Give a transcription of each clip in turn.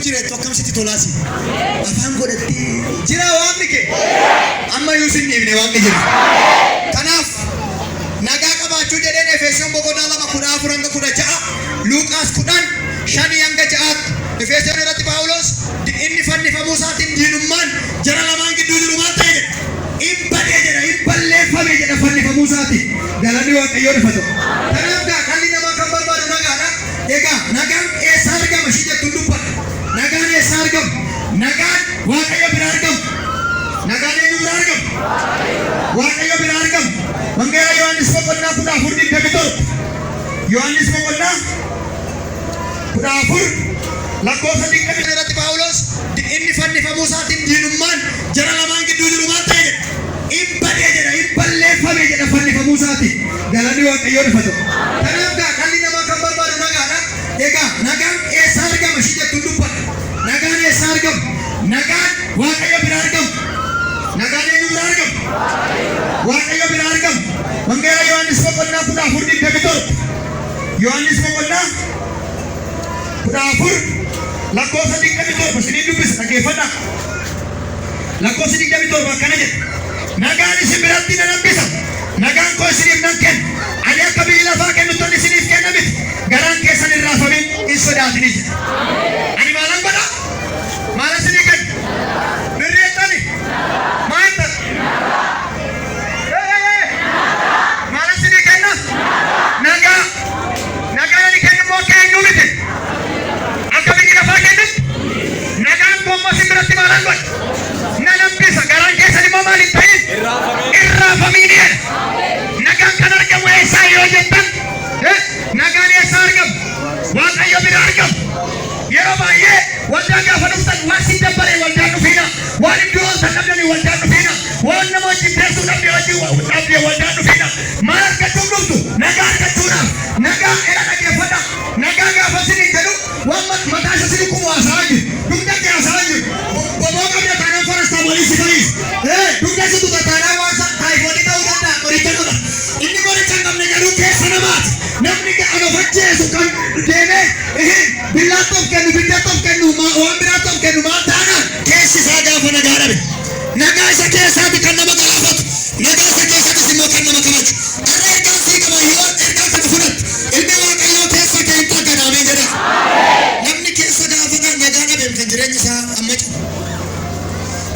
jire tokkam sitti tolaasi. Afaan godhatti jira waaqni kee. Amma yuusin dhiibne waaqni jira. Kanaaf nagaa qabaachuu jedheen Efesoon boqonnaa 2:14-16 Luuqaas 10:5-6 Efesoon irratti Phaawulos inni fannifamuu isaatiin diinummaan jara lamaan gidduu jiru maal ta'e jedha. Ibbadee jedha, ibballeeffame jedha fannifamuu isaatiin. Galanni Waaqayyoo dhufa ta'u. Kanaaf dhalli namaa kan barbaadu nagaadha. Egaa nagaan eessaa argama ishee jettuun dubbadha. Nagaan eessaa argama? Nagaan Waaqayyo bira argama. Nagaan eenyu bira argama? Waaqayyo bira argama. Wangeela Yohaannis boqonnaa 14:27 Yohaannis boqonnaa 14 lakkoofsa 20 irratti Phaawulos inni fannifamuu isaatiin diinummaan jara lamaan gidduu jiru maal ta'e jedha. Ibbadee jedha, ibballeeffame jedha fannifamuu isaatiin. Galanni Waaqayyoo dhufa ta'u. Kanaaf dhalli namaa kan barbaadu nagaadha. Egaa nagaan eessaa argama ishee jettuun dubbadha. Nagaan eessaa argama? Nagaan Waaqayyo bira argama. Nagaan eenyu bira argama? Waaqayyo bira argama. Wangeela Yohaannis boqonnaa 14:27 Yohaannis boqonnaa 14 lakkoofsa 27 isiniin dubbisa dhaggeeffadhaa. Lakkoofsi 27 akkana jedha. Nagaan isin biratti nan hambisa. Nagaan koo isiniif nan kenna. Ani akka biyyi lafaa kennutti isiniif kenna miti. Garaan keessan hin raafamin hin sodaatini jedha. Ani maalan godha? Maalan isinii kenna? Birreettani? Maal ta'a? Maalan isinii kenna? Nagaa. Nagaan ani kennu immoo akka eenyuu miti? Akka biyyi lafaa kennutti? Nagaan koo immoo isin biratti maalan godha? Nan hambisa. Garaan keessan immoo maal hin ta'in? Hin raafamin jedha. Nagaan kan argamu eessaa yoo jettan? Nagaan eessaa argamu? Waaqayyo bira argamu. Yeroo baay'ee waldaan gaafa dhuftan waan si dabbaree waldaan dhufiina. Waan iddoo oltan dhabdanii waldaan dhufiina. Waan nama wajjin teessuu dhabdee waldaan dhufiina. Maal argachuuf dhuftu? Nagaa argachuudhaaf. Nagaa era dhaggeeffadha. Nagaa gaafa isinii jedhu waan mataa isa isinii kumu haasa'aa jiru. Dugda kee haasa'aa jiru. Boboo qabda taanaan farastaamoolii si fayyis. Dugda si tuta taanaan waan taayifoonii ta'uu danda'a qoricha godha. Inni qoricha hin qabne garuu keessa namaati. Namni of ajjeesu kan deemee billaatoof kennu biddaattoof kennu waan biraatoof kennu maal taanaan keessi isaa gaafa nagaa dhabe. Nagaa isa keessaati kan nama galaafatu. Nagaa isa keessattis immoo kan nama kabaju. Har'a ergaan sii qaba yoo ergaan kana fudhattu ilmi Waaqayyoo keessa kee hin qaggadaamee jedha. Namni keessa gaafa nagaa dhabe kan jireenyi isaa amma cimu.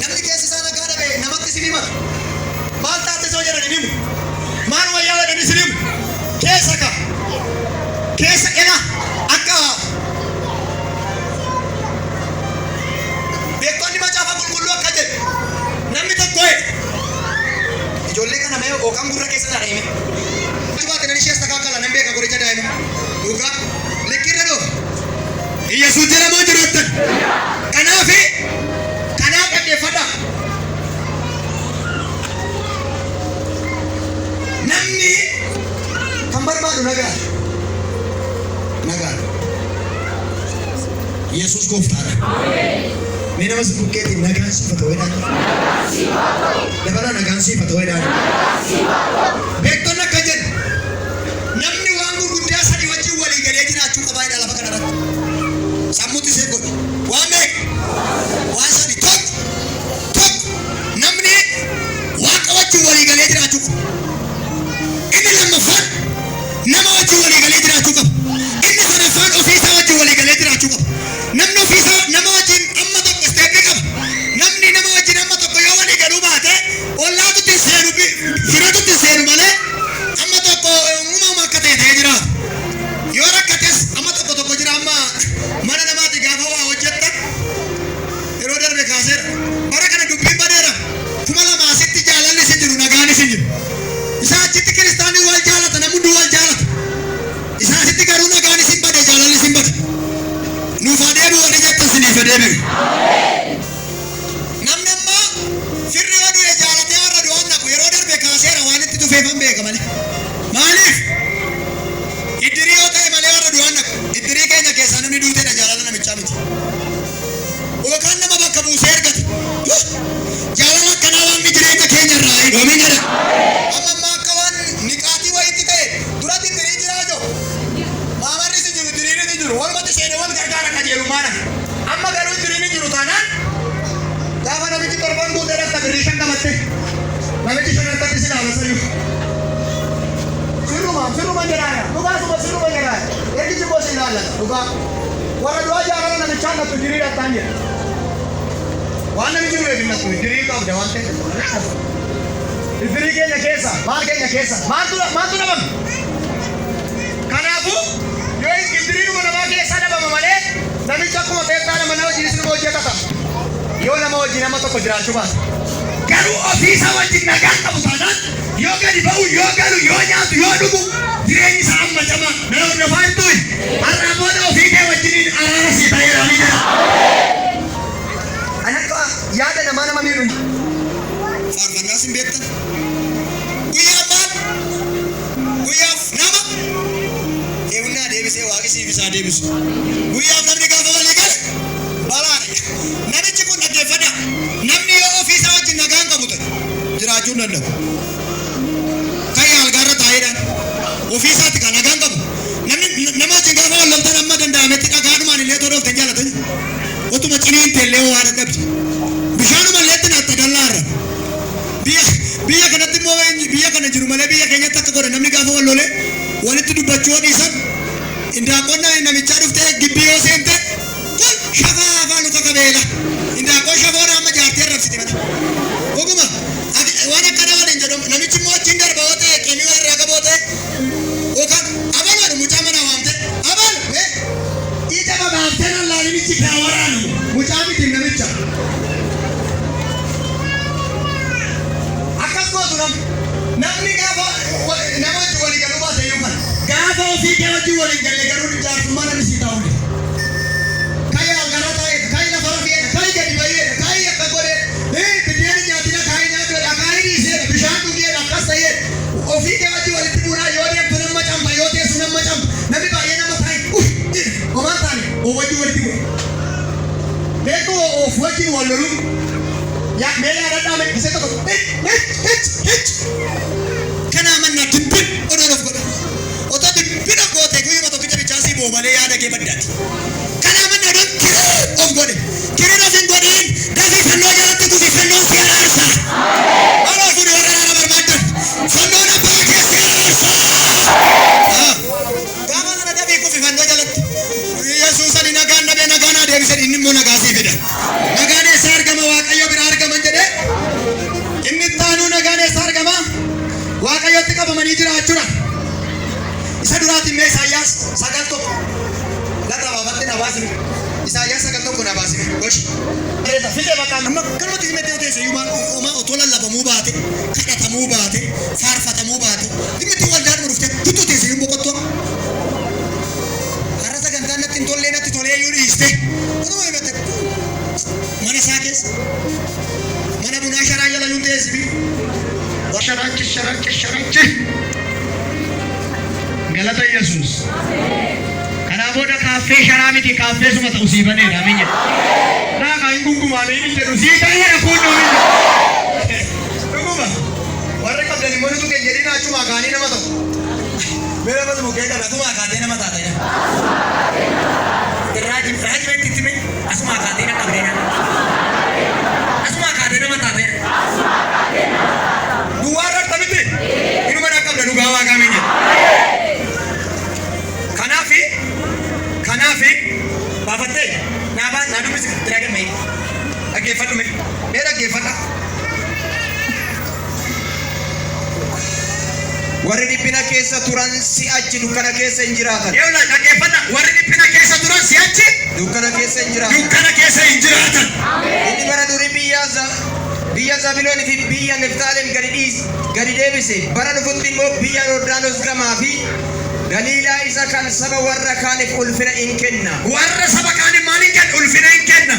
Namni keessa isaa nagaa dhabe namatti isin himata. Maal taate soo jedhan hin himu. Maal wayyaa jedhan isin himu. Keessa ka. Keessa ena akka beektonni macaafa qulqulluu akka jedhu namni tokko ijoollee kana mee ookan gurra keessa dhaadhime baate nan ishees takaakala nan beeka qoricha daa'ima dhugaa likkirra dhoo Iyyesuus jedhamoo jiraattan kanaaf dhaggeeffadha. Namni kan barbaadu nagaa. Yesus gooftaadha. Mee nama bukkeetiin nagaan siif haa ta'u jedhaan. Dabalaa nagaan siif haa ta'u jedhaan. Beektonni akka jedhu namni waan gurguddaa sadii wajjin walii galee jiraachuu qaba jedha lafa kanarratti. Sammuutti ishee godhu. Waan beeku? Waan sadii tokko namni waaqa wajjin walii galee jiraachuu qaba. Inni lammaffaan nama wajjin walii galee jiraachuu qaba. Inni sadaffaan ofiisaa wajjin walii galee jiraachuu qaba. Namni ofiisaa nama wajjin amma tokko isteeppii qaba. Namni nama wajjin amma tokko yoo walii galuu baate ollaatutti seenu firatutti seenu malee amma tokko uumama akka ta'e jiraatu. Yoo rakkates amma tokko jira amma mana namaati gaafa waa hojjetta yeroo darbe kaaseera. Bara kana dubbiin badeera. Kuma lama asitti jaalalli isin jiru nagaan isin jiru. Isaa achitti kiristaanii wal jaalata namni hunduu wal jaalata. Isaa asitti garuu nagaan isin bade jaalalli isin bade. Nuuf adeemu wali jettan siniif adeemu. Namni ammaa firri yoo du'e jaalatee warra du'aan naqu yeroo darbe kaaseera waan itti tufeefan beeka malee. Maaliif? Iddirii yoo ta'e malee warra du'aan naqu. Iddirii keenya keessaa namni duuteedha jaalala namichaa miti. Yookaan nama bakka buusee ergata. Jaalala akkanaa waan jireenya keenya irraa hidhoomee jedha. Amma ammaa akka waan niqaatii wayiitti ta'e duratti iddirii jiraa jiru. Maamarri si jiru iddirii ni jiru. Walumatti seenee wal gargaara qajeelummaadha. Amma dhugaa. Warra du'aa jaarala namichaa natu diriira ta'an jedha. Waan namichi nu eegnatu dirii qabda waan ta'eef. Dirii keenya keessa maal keenya keessa maaltu dhabame? Kanaafuu yoo dirii namaa keessaa dhabama malee namicha akkuma teessaa nama wajjinis nama hojjetata. Yoo nama wajjin nama tokko jiraachuu baata. Garuu ofiisaa wajjin nagaan qabu taanaan yoo gadi ba'u yoo galu yoo nyaatu yoo dhugu jireenyi isaa amma cama nama faayituun har'a booda ofii kee wajjiniin araara sii ta'eera ni jira. Ani akka yaada nama miidhu. Faarfannaas hin beektan. Guyyaa maal? Guyyaaf nama eegunnaa deebisee waaqisiif isaa deebisu. Guyyaaf namni gaafa walii gale balaadha. Namichi kun dhaggeeffadha. Namni yoo ofiisaa wajjin nagaan qabu ta'e jiraachuu hin danda'u. Kan algaarra taa'eedhaan ofiisaatti kan nagaan qabu. Nama wajjin gaafa wal loltan amma danda'ametti dhagaadhumaan illee toluu of jaalatan. Otuma ciniin teellee waa dadhabdi. Bishaanuma illee naatta dallaarra. Biyya kanatti immoo biyya kana jiru malee biyya keenyatti akka godhe namni gaafa wal lolee walitti dubbachuu dhiisan indaaqonna namichaa dhuftee gibbii yoo seente kun shafaa afaan luka qabeela. Indaaqoon shafoora amma jaartee rabsiti mata. Oguma waan akkana waliin jedhamu namichi immoo achiin darba yoo ta'e qeemii walirraa qaboo ta'e yookaan abal waadhu mucaa manaa waamte abal ija babaamtee nallaa namichi kaa waraanu mucaa miti namicha. Namni gaafa nama wajjin walii galuu baate yookaan gaafa ofii kee wajjin walii galee garuu jaarsummaa namni sii ta'u. Kaayi algaraa ta'ee kaayi lafa rafee kaayi gadi ba'ee kaayi akka godhee biddeen nyaatina kaayi nyaatudha kaayi dhiisee bishaan dhugee akkas ta'ee ofii kee wajjin walitti bu'uuraa yoo deemtu nama camba yoo teessu nama camba namni baay'ee nama taa'e homaan taane of wajjin walitti bu'u. Beekuu of wajjin wal loluu yaa mee yaadadhaa mee isee tokko kana manna dibbin odoo of godhe otoo dibbin of goote guyyuma tokkicha bichaasii boobalee yaada kee baddaati. Kana manna odoo kiree of godhe kireen of hin godhiin dafii fannoo jalatti kufi fannoon si araarsa. Maaloo fuudhi warra naana barbaaddan fannoon abbaa kee si araarsa. Gaafa sana dafii kufi fannoo jalatti Yesuusani nagaan dhabee nagaan adeemsan inni immoo nagaa sii fida. Nagaan eessa argama Waaqayyo bira argaman jedhee inni taanuu nagaan eessa argama Waaqayyotti qabamanii jiraachuudha. Isa duraatiin mee Isaayyaas 9:1 lafa baafatti na baasime. Isaayyaas 9:1 na baasime. Goshi. Fide bakka amma kanumatti himete oteesse yuuma otoo lallabamuu baate kadhatamuu baate faarfatamuu baate dhimmitti waldaan dhufte tuttu oteesse yuuma boqottoo. Har'a sagantaan natti hin tollee natti tolee yoo dhiiste. Kanuma himete mana isaa keessa mana bunaa sharaa jala yuun teessibi. Sharachi galata Yesuus. Kanaa booda kaaffee sharaa miti kaaffee suma ta'u sii baneedha minye. Naa kan gungumaame inni jedhu sii ta'eera kunnoo minye. Dhuguma warra qabdan immoo nutu keenya jedhina achuma kaanii nama ta'u. Meera mata mukee kana asuma kaatee nama taatee. Raaji beekti itti mee asuma kaatee na qabdee na. Asuma kaatee nama taatee. Duwwaarra tamite inuma na qabda dhugaa waaqaa minye. Kanaafi baafattee naa dubbisi diraagan mee dhaggeeffadhu mee dhaggeeffadha. Warri dhiphina keessa turan si'achi dukkana keessa hin jiraatan. Yeewla dhaggeeffadha warri dhiphina keessa turan si'achi dukkana keessa hin jiraatan. Inni bara durii biyya Zabiloon fi biyya Niftaalem gadi deebise bara dhufutti immoo biyya Yordaanos gamaa fi Galiilaa isa kan saba warra kaaniif ulfina hin kenna. Warra saba kaaniif maal hin kenna? Ulfina hin kenna.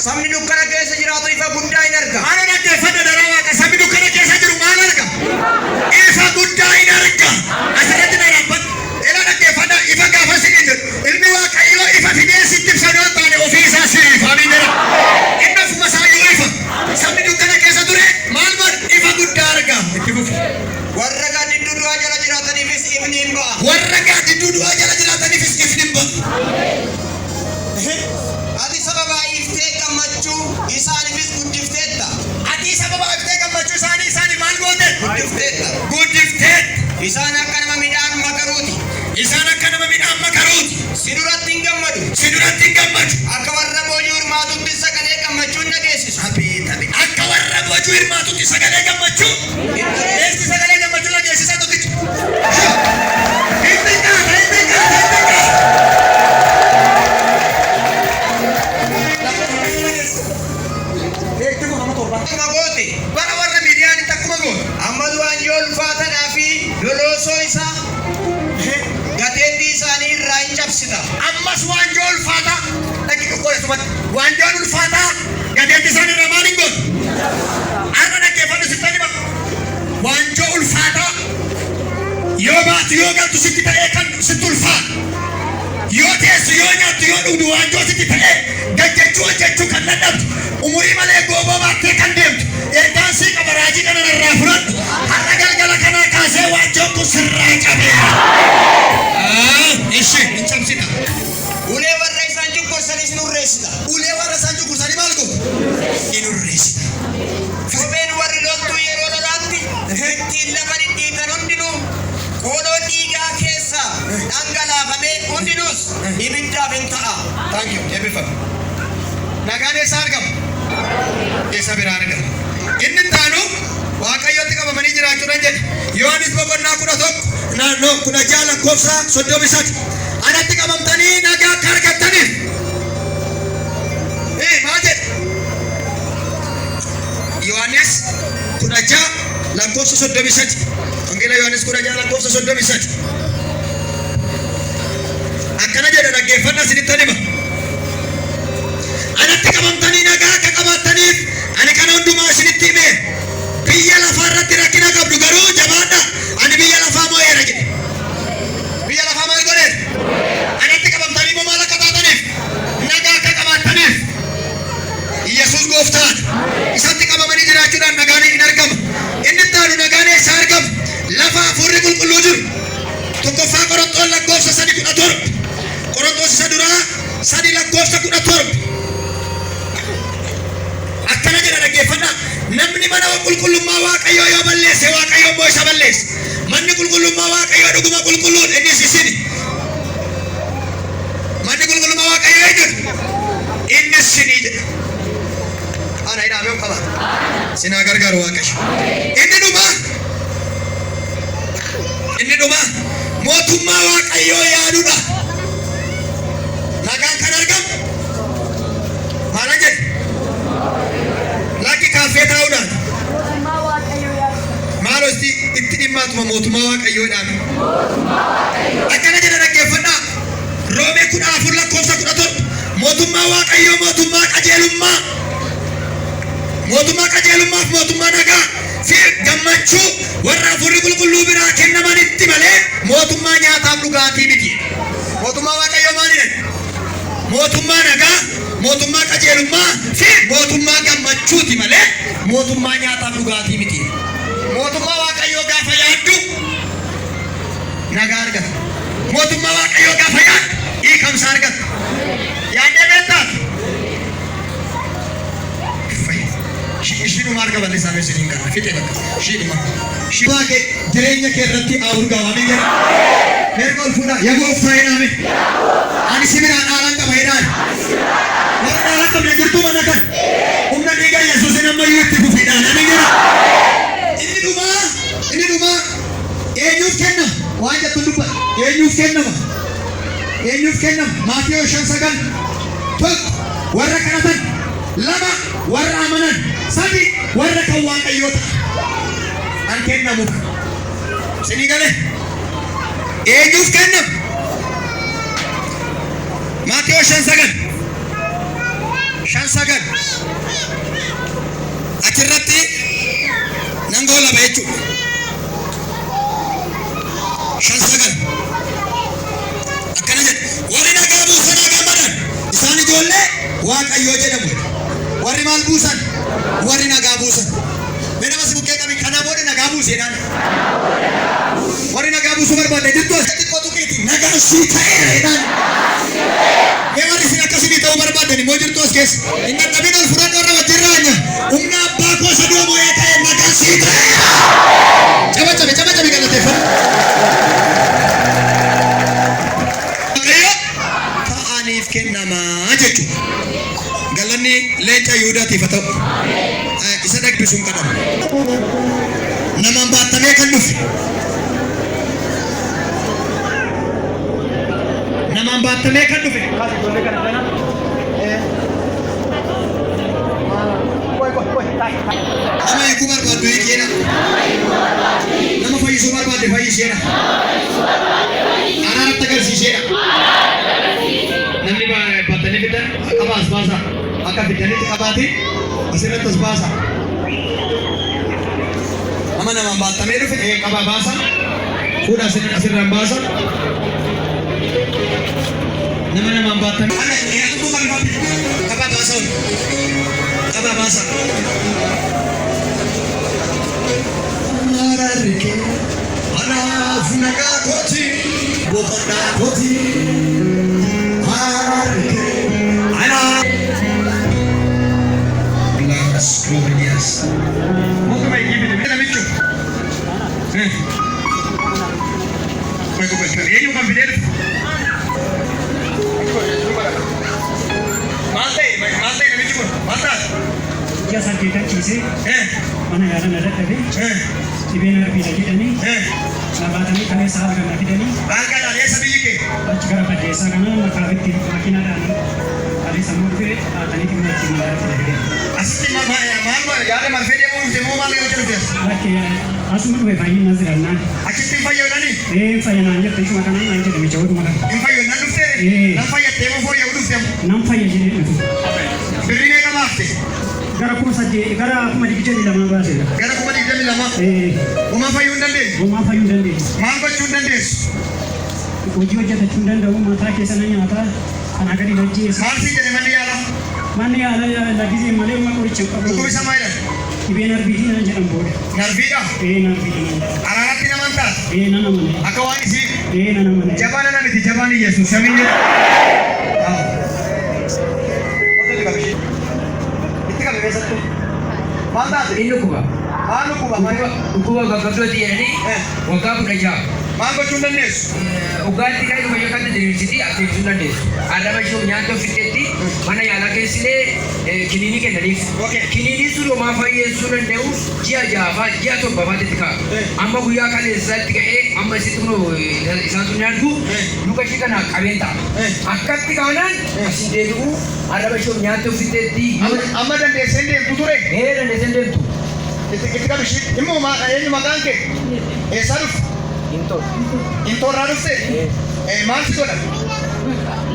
Sabni dukkana keessa jiraatu ifa guddaa hin arga. Maal dhaggeeffadha daraa waaqa sabni dukkana keessa jiru maal arga? Ifa guddaa hin arga. Asirratti na raabbat. Ila dhaggeeffadha ifa gaafa sin hin jedhu. Ilmi Waaqayyoo ifa fidee sitti ibsanoo taane ofii isaa siriif. Amiin jedha. Inni ofuma isaa yoo ifa. Sabni dukkana keessa ture maal godha? Ifa guddaa arga. Itti fufi. Warra gaaddidduu du'aa jala jiraataniifis ifni hin ba'a. Warra gaaddidduu du'aa jala jiraataniifis ifni hin ba'a. Ati sababa iftee gammachuu isaaniifis guddifteetta. Ati sababa iftee gammachuu isaanii maal goote? Guddifteetta. Isaan akka nama midhaan makaruuti. Isaan akka nama midhaan makaruuti. nuti. Siduratti hin gammadu. Siduratti hin gammadu. Akka warra boojuu hirmaatutti sagalee gammachuun dhageessisu. Akka warra boojuu hirmaatutti sagalee gammachuu. Eessi sagalee gammachuu dhageessisaa tokkichi. Akkuma goote. Bara warra miidiyaan itti akkuma goote. Ammas waanjoo ulfaataadhaa fi loloosoo isaa gateettii isaanii irraa hin cabsita. Ammas waanjoo ulfaataa dhaqiqa qoreessumatti waanjoon ulfaataa gateettii isaanii irraa maal hin gootu? Har'a dhaggeeffadhu sitti hima. Waanjoo ulfaataa yoo baatu yoo galtu sitti ta'ee kan sitti ulfaata. Yoo teessu yoo nyaattu yoo dhugdu waanjoo sitti ta'ee gaggachuu hojjechuu kan dadhabdu umurii malee gooboo baattee kan deemtu ergaan sii qaba raajii kana irraa fudhadhu har'a galgala kanaa kaasee waanjoon kun sirraa cabeera. Ishi hin cabsita. Ulee warra isaan cunqursanis ni urreessita. Ulee warra isaan cunqursanii maal godhu? Ni urreessita. Kopheen warri loltuu yeroo lolaatti ittiin lafa dhidhiitan hundinuu qoodoo dhiigaa keessaa dhangalaafamee hundinuus ibiddaaf hin ta'a. Thank you. Eebbifame. Nagaan eessaa argama? Eessa biraa argama? Inni taanu Waaqayyotti qabamanii jiraachuudhaan jedhe. Yohaanis boqonnaa 11 lakkoofsa 33. Anatti qabamtanii nagaa akka argattaniif. Maal jedhe? Yohaanis 16 lakkoofsa 33. Wangeela Yohaanis 16 lakkoofsa 33. Akkana jedha dhaggeeffadhaa isinitti hima. Anatti qabamtanii nagaa akka qabaattaniif ani kana hundumaa isinitti hime. Biyya lafaa irratti rakkina qabdu garuu jabaadha. Ani biyya lafaa moo'eera jedhe. Biyya lafaa maal godheera? Anatti qabamtanii moo maal akka taataniif? Nagaa akka qabaattaniif. Yesuus gooftaadha. Isatti qabamanii jiraachuudhaan nagaan hin argama. Inni taanu nagaan eessaa argama? Lafa hafuurri qulqulluu jiru. Tokkoffaa Qorontoos lakkoofsa 3:17. Qorontoos isa duraa 3 lakkoofsa 17. Akkana jedha dhaggeeffadhaa. Namni mana qulqullummaa Waaqayyoo yoo balleesse Waaqayyoo immoo isa balleessa. Manni qulqullummaa Waaqayyoo dhuguma qulqulluudha. Innis isini. Manni qulqullummaa Waaqayyoo eenyudha? Innis isinii jedha. Ana hidhaamee qaba. Sinaa gargaaru Waaqayyo. Inni dhuma mootummaa Waaqayyoo yaaduudha. Nagaan kan argamu maal jedhe? Lakki kaaffee taa'uudhaan maal hosti itti dhimmaatuma mootummaa Waaqayyoodhaan. Akkana jedha dhaggeeffadhaa. Roomee 14 lakkoofsa 17. Mootummaa Waaqayyoo mootummaa qajeelummaa. Mootummaa qajeelummaaf mootummaa nagaa fi gammachuu warra hafuurri qulqulluu biraa kennamanitti malee mootummaa nyaataaf dhugaatii miti. Mootummaa Waaqayyoo maalidha? Mootummaa nagaa, mootummaa qajeelummaa fi mootummaa gammachuuti malee mootummaa nyaataaf dhugaatii miti. Mootummaa Waaqayyoo gaafa yaaddu nagaa argata. Mootummaa Waaqayyoo gaafa yaaddu hiikamsa argata. Yaaddee beektaa? Ishiinuma arga bal'isaa isiniin kana fixee bakka ishiinuma. Waaqe jireenya kee irratti awurgaawamee jira. Merga ol fuudhaa yaa gooftaa jedhame. Ani si biraan dhaalan qaba jedhaan. Warra dhaalan qabne jirtuu mana kan. Humna dhiiga Yesuusin ammayyuu itti fufii dhaalanii jira. Inni dhumaa eenyuuf kennama? Waan jettu dubbata. Eenyuuf kennama? Maatiyoo 5:9. Tokko warra kadhatan. 2 warra amanan. 3 warra kan Waaqayyoo ta'an. An kennamu. Isinii galee? Eenyuuf kennama? Maatiyoo 5:9. Achirratti nan goolaba jechuudha. 5:9. Akkana jedha. Warri nagaa buusan gammadan isaan ijoollee Waaqayyoo jedhamu. Warri maal buusan? Warri nagaa buusan. Nama si bukkee qabi kana booda nagaa buuseedhaan. Warri nagaa buusuu barbaadde jirtu as xiqqoo tuqiiti nagaan sii ta'eera jedhaan. Mee warri isin akkasii ta'uu barbaaddan immoo jirtu as keessa. Hin dadhabin ol fudhadhu irra wajjin raanya. Humna abbaa koo isa du'a moo'ee ta'e nagaan sii ta'eera. Caba cabe galateeffadhu. Waaqayyo kennamaa jechuudha. Galanni leenca Yihudaatiif haa ta'u. Isa dhagbisuun kadhamu. Namaan baattamee kan dhufe. Namaan baattamee kan dhufe. Nama hiikuu barbaaddu hiikeedha. Nama fayyisuu barbaadde fayyiseedha. Araaratti agarsiiseedha. Namni baatanii fidan qaba as baasa. Akka fidanitti qabaate asirratti as baasa. Nama namaan baattamee dhufe qaba baasa. Fuudha asirraan baasa. Nama namaan baattamee. Qaba baasa. Qaba baasa. Ararike anaaf nagaa kooti boqonnaa kooti. Ararike anaaf. Bless glorious. Mokuma ikibi ni mina micho. Kau kan dia juga bilir. Mate ni micho. Mata. क्या संकेत चीज़ें mana यार नजर कभी इवेंट में भी लगी डनी बात नहीं कभी साल का लगी डनी बाल का डाले सभी के अच्छा कर पाते ऐसा करना मकाबले तीन बाकी ना डालना अभी समूह पे आने की मर्जी ना रहे असली माल यार मर्फे वो माल ले चलते हैं लगे असुम में भाई नजर आना अच्छी तीन भाई होना नहीं भाई ना ये पैसे मकान ना ये दमी चौड़ मकान तीन भाई होना दूसरे नम भाई तेरे वो ये दूसरे नम भाई ये बिल्ली का marks gara kuma saje gara kuma digitali lama ba sai gara kuma digitali lama uma fayun dande man ko chun dande ko jiwa jata chun dande uma ta ke sananya mata ana gadi lajje man si jene man yala la gize male uma ko chekka ko samaila ibe narbidi na jadam bod narbida narbidi ararati na manta nana mane akawani si nana mane jabana na miti jabani yesu saminye Ini kuba. Anu kuba, mayu. Kuba gagabdo tiani. Wagab raja. Mango chundan nes. Ugati kai rumah yakan di university atau chundan nes. Ada macam nyanto fiteti. Mana yang lagi sini kini ke dari. Kini ni suruh maafai chundan deu. Jia java, jia tu bawa tetika. Amma buya kan esat ke amma situ no satu nyantu. Luka sih kan kawenta. Akad tikanan asin deu. Ada macam nyanto fiteti. Amma dan descendant tuture. Dan descendant tu. Ketika bishit, imu ini makan ke? Saruf. Into raruse. Masih tu lah.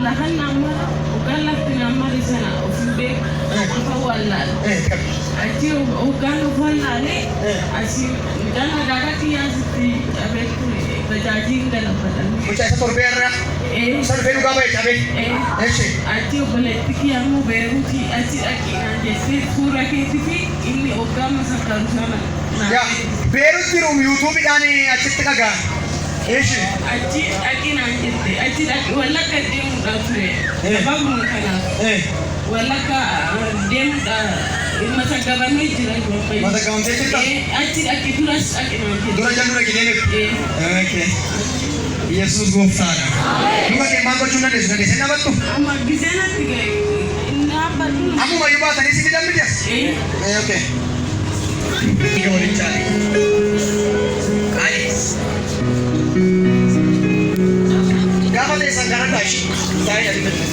Lahan nama, bukan lah nama di sana. Ofube, apa wala. Aci bukan wala ni. Aci dan ada tiang sih. Abis tu berjajing dalam badan. Macam satu rupiah. Satu rupiah juga baik, cabai. Aci boleh tiang mu beruti. Aci nanti pura ke tipi ini okam sakar sana. Ya, berut di rumah YouTube ni acik tekaga. Aci nanti wala ka dem dafre. Babu kana. Wala ka dem masa gaban ni jiran rumah. Masa gaban cerita. Aci turas nanti. Turas jangan lagi ni. Okay. Yesus gofsana. Luka ke mango chuna des na des na batu. Amma gisena tiga. Ina batu. Amu mayu ba tani sini jambi des. Okay. Ika wali chali. Alis. Gama desa garanta shi. Sai jadi betul.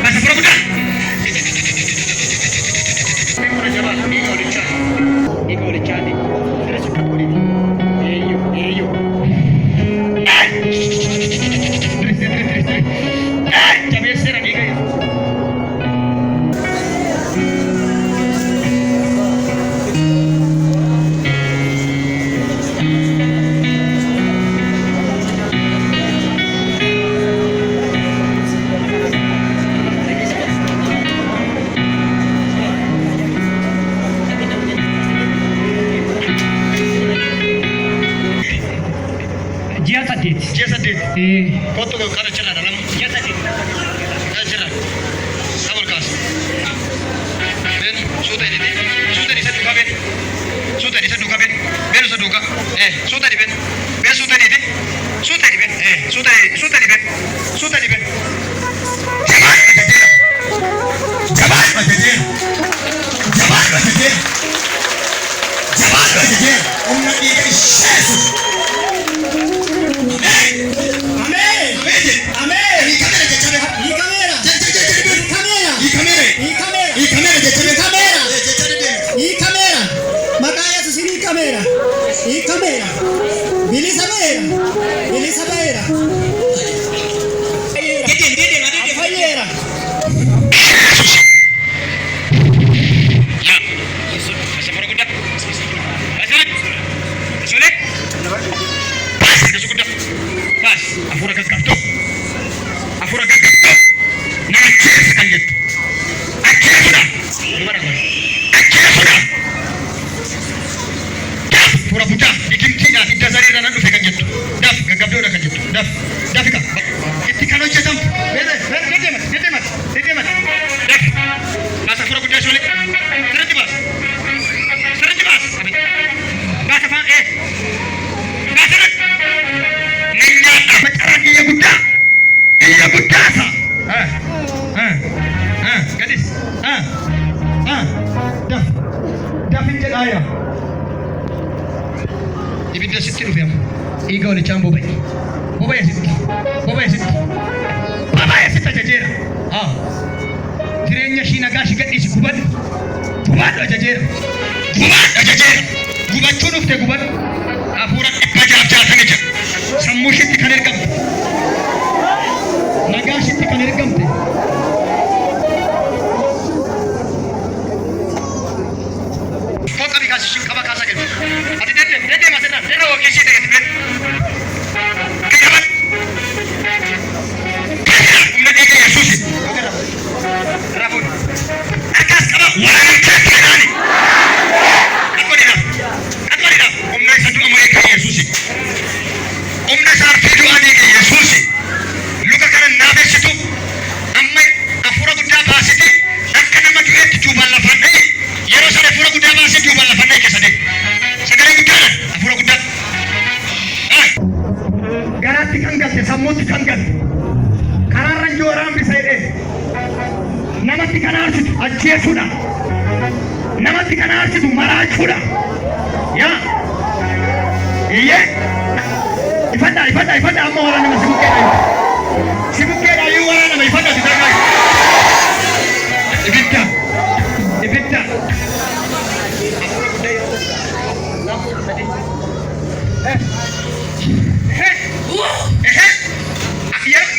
Masa pura muda. Ini orang jalan, ini orang suuta dhibe. Jabaan ajajeera. Jabaan ajajeera. Jabaan ajajeera. Jabaan ajajeera. Humna dhiiga isheesu. Ameen. Ameen. Ameen. Hiikamera jechabe. Hiikamera. Hiikamera. Hiikamera. Hiikamera jechabe. Hiikamera. Hiikamera. Maqaa Yesuusiin hiikameera. Hiikameera. Bilisameera. Bilisameera. Fayyeera. Afura gaggabduu. Afura gaggabduu. Nama keessa kan jettu. Ajjeesudha. Ajjeesudha. Daaf fura butaa digimtiidhaaf hidda sariirra nan dhufe kan jettu. Daaf gaggabdoodha kan jettu. Daaf daafika. Itti kan hojjetamtu. Deddeemat. Daaf. Baasa afura guddaa ishee walitti. Sirriitti baas. Sirriitti baas. Baasa faan baasa irratti. Nyaata macaraan iyya guddaa. Iyya guddaa ta'a. Gadis. Daafin jedhaaya. Ibidda sitti dhufe amma. Dhiiga walichaan boba'e. Boba'e sitti. Boba'e sitti ajajeera. Jireenya ishii nagaa ishii gadhiisi gubadhu. Gubadhu ajajeera. Gubachuu dhufte gubadhu. Hafuura dhibba jaatanii jira. Sammuu ishiitti kan ergamte. Nagaa ishiitti kan ergamte. Kooka bikaas ishiin qaba kaasaa kennu. Ati deddeema sirnaan. Deddeema waqii ishii ta'e sirnaan. Kayyaban. Humna dhiiga Yesuusi. Raafuun. Akkas qaba. Waan keekkeedhaani. Qadwadidhaaf. Humna isa du'a moo'ee kan Yesuusi. Humna isaa fi du'a dhiiga Yesuusi. Luka kana naafessitu. Amma hafuura guddaa baasiti. Akka nama du'eetti juubaan lafaan dha'i. Yeroo sana hafuura guddaa baasee juubaan lafaan dha'i keessa deemu. Sagalee guddaadhaan hafuura guddaa. Garaatti kan galte, sammuutti kan galte. Karaarra ijoo waraabni sayidhee. Namatti kan aarsitu ajjeesuudha. Namatti kan aarsitu maraachuudha. Yaa. Iyyee. Ifadha amma waraanama si bukkeedha. Si bukkeedha iyyuu waraanama ifadha si dargaa. Ibidda.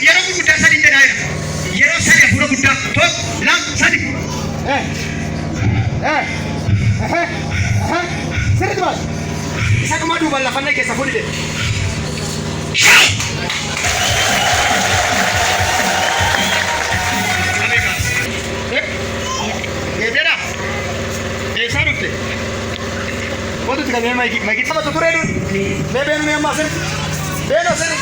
Yeroo gurguddaa sadii jedhaa yeroo sadii hafuura guddaa tokko lama sadii. Sirriitti baas. Isa dhumaa duubaan lafannee keessa fuudhite. Geeddeedha. Eessaa dhufte? Wantooti kan maayikii taphatu turee nuti. Mee beenu ammaa sirri. Beenu sirri.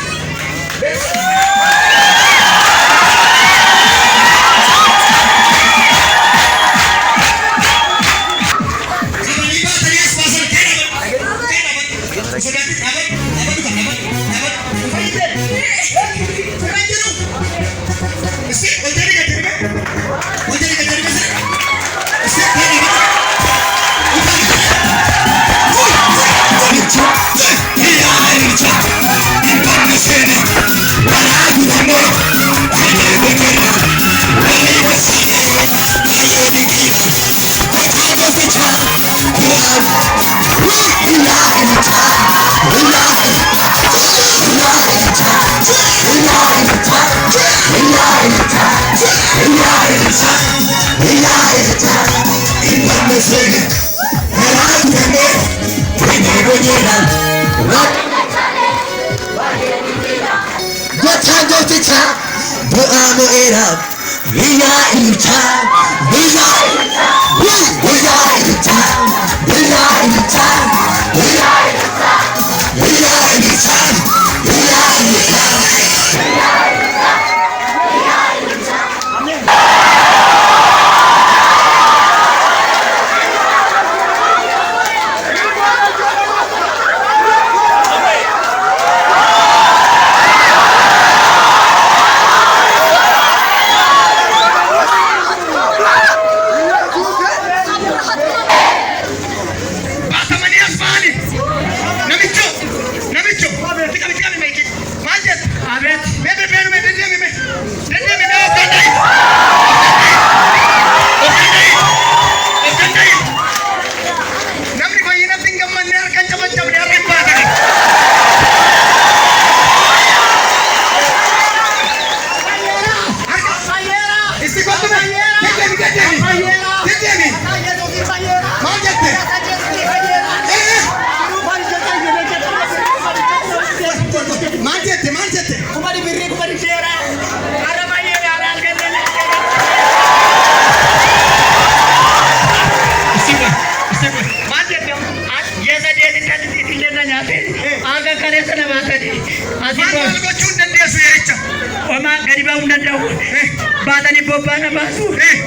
bobbana basu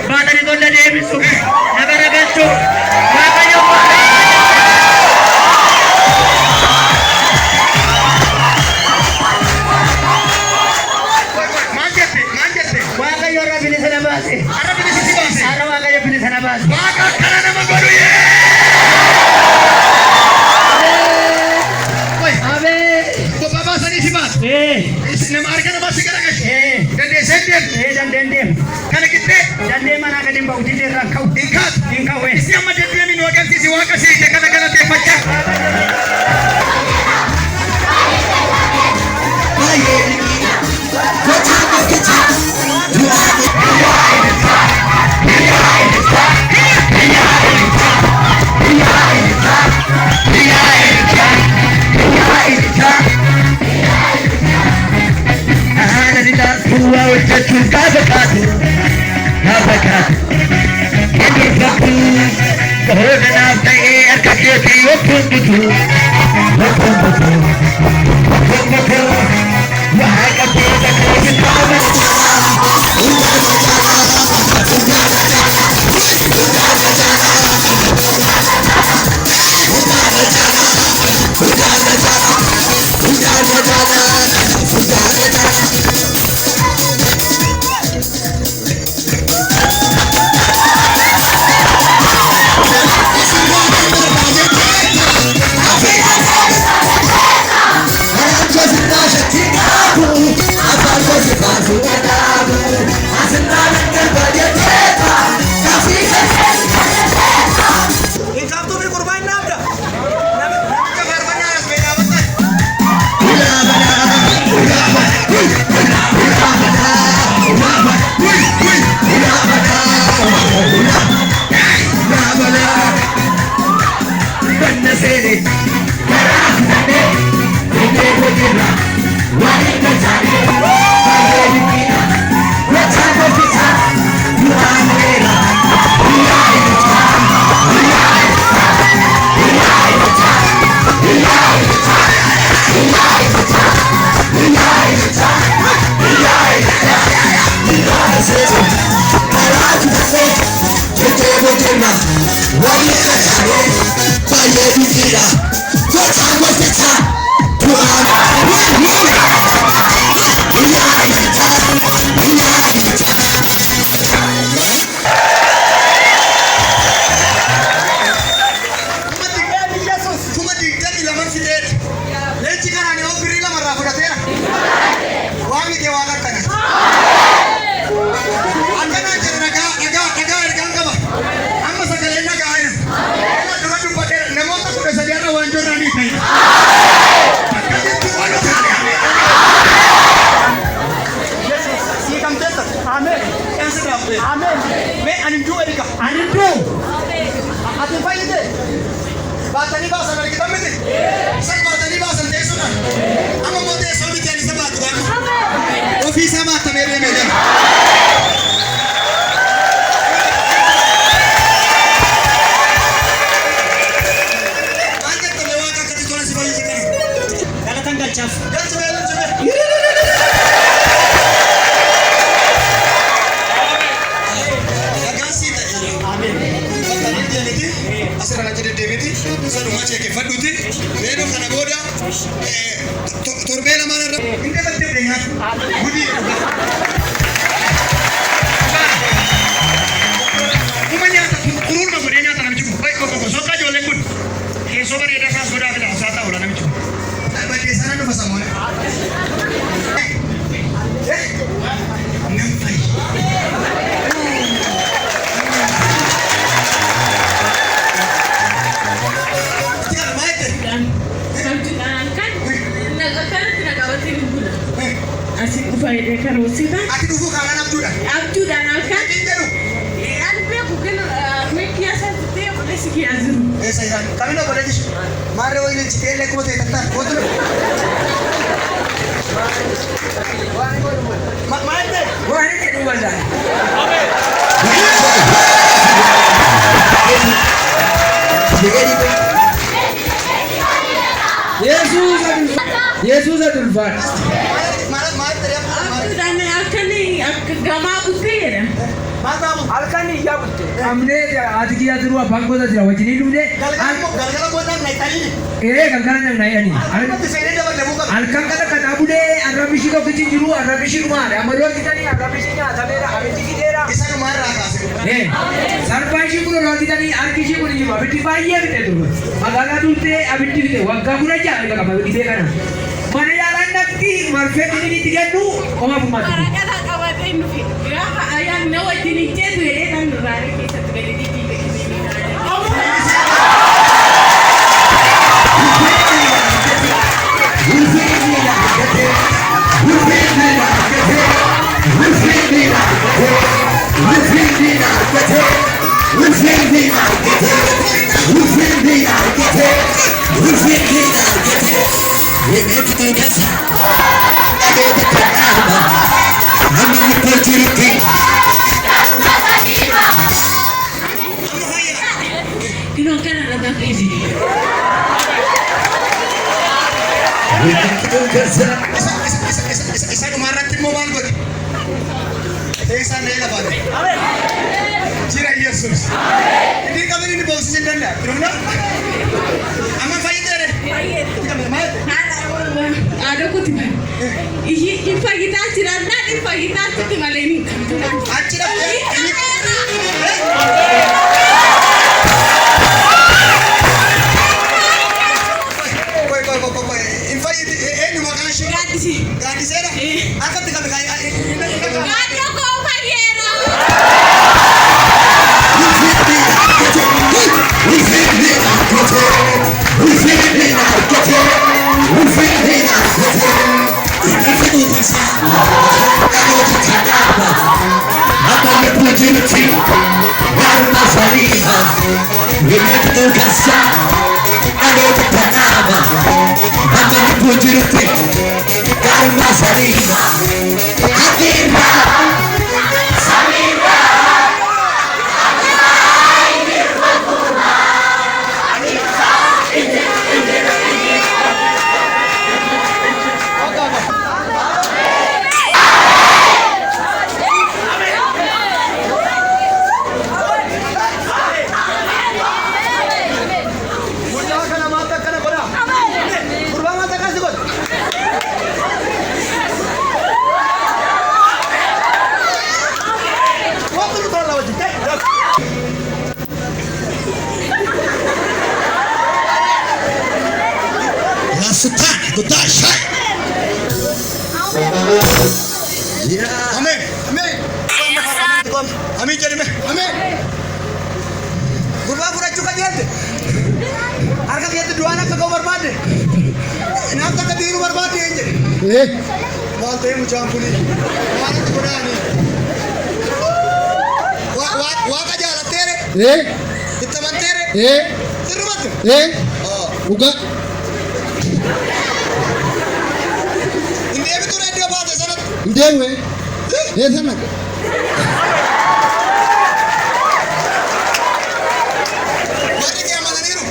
baatani tolla deebisu nagara galchu waaqayyo waaqayyo rabbi ni sana baase ara waaqayyo bini sana baase waaqa kana nama godhu Bapa sani si mas. Nama argana mas segala kas. Dende sendem. dandem Kana kitte. dandem mana kadin bauti de rakau Ingkat. ingkau Si amma de dia min wagan si waka si de kana kana te pacha. Batani bahasa dari kita mesti. Sak batani bahasa dari sana. Ama mau deh soal jadi sebab tu kan. Office sama tamere meja. Angkat tu lewat kat sekolah sekolah sekarang. kala tanggal chaf Dan sebelum sebelum. Agasi tak jadi. amen Batani dia ni. Asal nak jadi David. Sadu macam ke faduti. Meno kana boda. Torbela mana? Ini kan dia dengar. Budi. Umanya kurun ma gudenya ta namiji. Bai ko so ka jole kun. Ke so bare da sa so da bila sa ta ora namiji. Ba ke sana no fasa mo. Ngam fai. Asik ufaide karosita. Ati dufu kana namjuda. Abjuda nalkan. Injelu. Alpe bukan mekia sa te boleh sikia zuru. Saya kami no boleh dis. Mare wo ini cikele ko te tata. Botul. Mate. Wah ini kedua dah. Yesus adul fat. Mare teriak. Abjuda ne akani gama bukan. हमने आज की याद रुआ भाग बोला जरा वजनी डूबे galgala bonan naik tadi ni. गंगाना जंग नहीं आनी Apa tu saya dapat dah buka. अलकम का कथा बुडे अरबिशी को किसी जिरु अरबिशी रुमार हमारे कितना नहीं अरबिशी का था मेरा अरबिशी की दे रहा Isa rumah raga. ए सरपाइशी को रोटी का नहीं आर किसी को नहीं जिरु अभी टिपाई है बिते तुम अगाला दूसरे अभी टिपते वक्का बुरा जाए का कब दिखे का ना मने यार नक्की मरफे नहीं दिखे तू ओमा बुमा ayah nawa jini cedu ya dan rare kita tu beli di Kino kan ada krisis. Isa rumah rakyat mau malu lagi. Isa nela balik. Cira Yesus. Ini kami ini bawa sisi danda. Kenapa? Aman fahit deh. Ada kutipan. Ini kita ciran nanti kita kutipan ini. Acira ini. Gadi sera. Akan tinggal berkaya. Gadi aku kariera. Sultan Godasha. Amin. Amin. Amin jadi me. Amin. Gurba pura cuka jadi. Harga dia tu dua anak kau berbadi. Nak kata diri berbadi aja. Wal tu yang macam puni. Wal tu pura ni. Wah kerja lah tere. Kita mantere. Seru betul. Buka. Ini apa tu radio baca sangat. Dewe. Sana. Mari dia mana niru.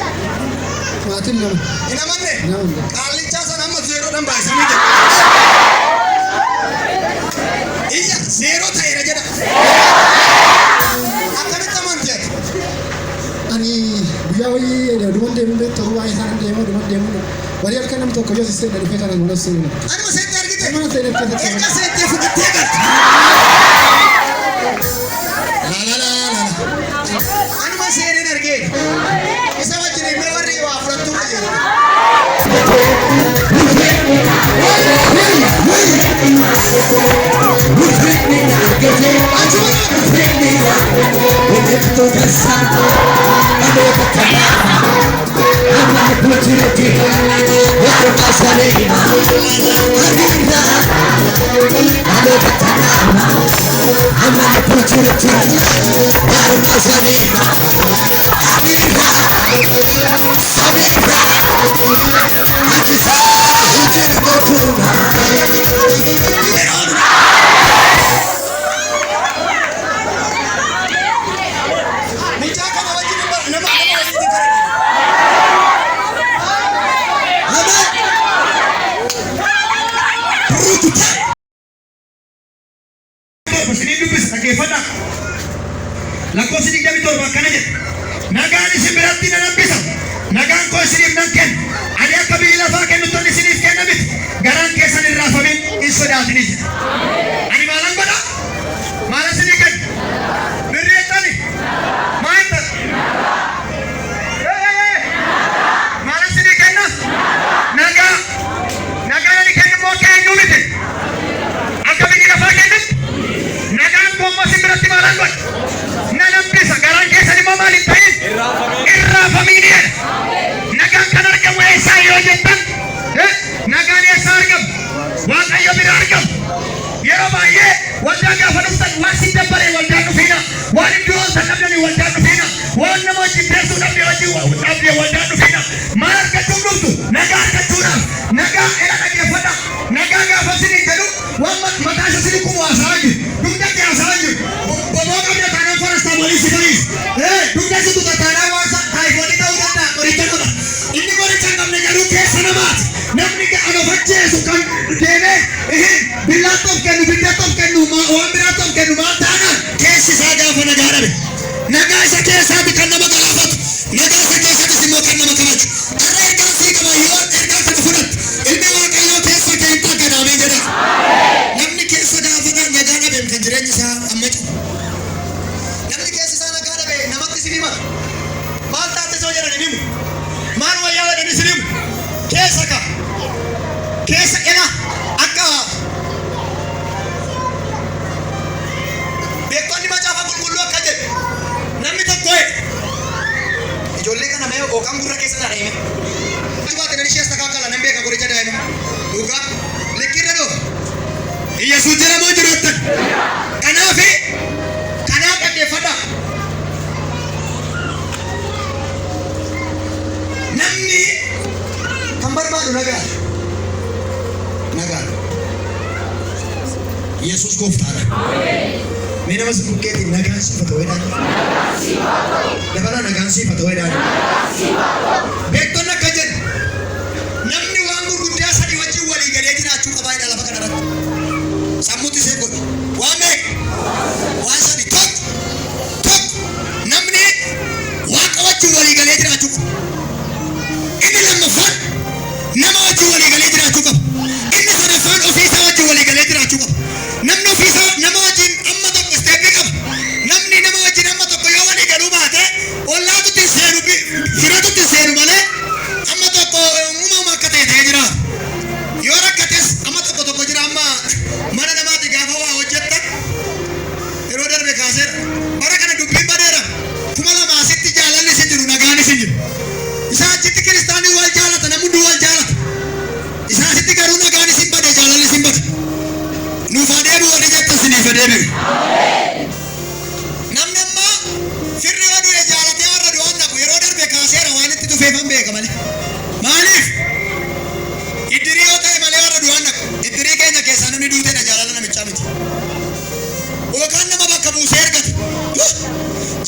Matin nama. Ina mana? Nama. Kali casa nama zero dan bahasa ni. Iya zero thay raja dah. Akan kita manjat. Ani biawi duman demu beto wai haran demu. Walian kan nam to koyo siste dari fekana ngono sini. Ani masih tergi deh. Mana saya nak kata. Eka saya tiap tiap. La. Ani masih ini tergi. Bisa macam ni mewari wafat tu aja. lakkoofsi 27 akkana jedha. Nagaan isin biratti nan hambisa. Nagaan koo isiniif nan kenna. Ani akka biyyi lafaa kennutti isiniif kenna miti. Garaan keessan hin raafamin hin sodaatini jedha. Ani maalan godha? Maalan isinii kenna? Birreettani? Maal ta'a? Maalan isinii kenna? Nagaa. Nagaan ani kennu immoo akka eenyuu miti. Akka biyyi lafaa kennutti. Nagaan koo immoo isin biratti maalan godha? Nan hambisa. Garaan keessan immoo maal hin ta'in? Irraafamin jedha. Nagaan kan argamu eessaa yoo jettan? Nagaan eessaa argamu? Waaqayyo bira argamu. Yeroo baay'ee waldaa gaafa dhuftan waan si dabbaree waldaan dhufiina. Waan iddoo olta dhabdanii waldaan dhufiina. Waan nama wajjin teessuu dhabdee waldaan dhufiina. Maal argachuuf dhuftu? Nagaa argachuudhaaf. Nagaa ila dhageeffadha. Nagaa gaafa isinii jedhu waan mataa isa isinii kumu haasa'aa jiru. Dugda kee haasa'aa jiru. Boboo qabda taanaan farastaamoolii si fariis. Dugda si tuta taanaan waan taayifoonii ta'uu danda'a. Qoricha qaba. Inni qoricha hin qabne garuu keessa namaati. Namni anofacheesu kan deemee billaatoof kennu biddaattoof kennu waan biraatoof kennu maal taanaan keessi isaa gaafa nagaa dhabe. Nagaa isa keessaati kan nama galaafatu. Nagaa isa keessattis immoo kan nama kabaju. Har'a ergaan sii qaba yoo ergaan kana fudhatte ilmi waaqayyoo keessa kee hin taggadaamee jedha. Namni keessa gaafa nagaa dhabe kan jireenyi isaa amma cimu. Namni keessa isaa nagaa dhabe namatti isin himata. Maal taate soo jedhan hin himu. Maal wayyaa jedhan isin himu. Keessa ka. Keessa ena akka beektonni macaafa qulqulluu akka jedhu namni tokko ijoollee kana mee ookan gurra keessa dhaadheeme baate nan ishees takaakala nan beeka qoricha daa'ima dhugaa likkirra dhoo Iyyesuus jedhamoo jiroottan kanaaf dhaggeeffadha namni kan barbaadu nagaa Yesus gooftaadha. Mee nama sibukkeetti nagaan siif haa ta'u jedhaan. Dabalaa nagaan siif haa ta'u jedhaan. Beektonni akka jedhu namni waan gurguddaa sadii wajjin walii galee jiraachuu qabaa jedha lafa kanarratti. Sammuutti see godhu. Waan beeku? Waan sadii tokko namni waaqa wajjin walii galee jiraachuu qaba. Inni lammaffaan nama wajjin walii galee jiraachuu qaba. Inni sadaffaan ofiisaa wajjin walii galee jiraachuu qaba. Namni ofiisaa nama wajjin amma tokko isteeppii qaba. Namni nama wajjin amma tokko yoo walii galuu baate ollaatutti seenu firatutti seenu malee amma tokko uumama akka ta'e ta'ee jira. Yoo rakkates amma tokko jira amma mana namaati gaafa waa hojjetta yeroo darbe kaaseera. Bara kana dubbiin badeera. 2000 jaalalli isin jiru nagaan isin jiru. Isaa achitti kiristaanii wal jaalata namni hunduu wal jaalata. Isaa asitti garuu nagaan isin bade jaalalli isin bade. Nuuf adeemu wali jetta isiniif adeemu. Namni ammaa firri yoo du'e jaalatee warra du'aan naqu yeroo darbe kaaseera waan itti dhufeefan beeka malee. Maaliif? Iddirii yoo ta'e malee warra du'aan naqu. Iddirii keenya keessaa namni duuteedha jaalala namichaa miti. Yookaan nama bakka buusee ergate.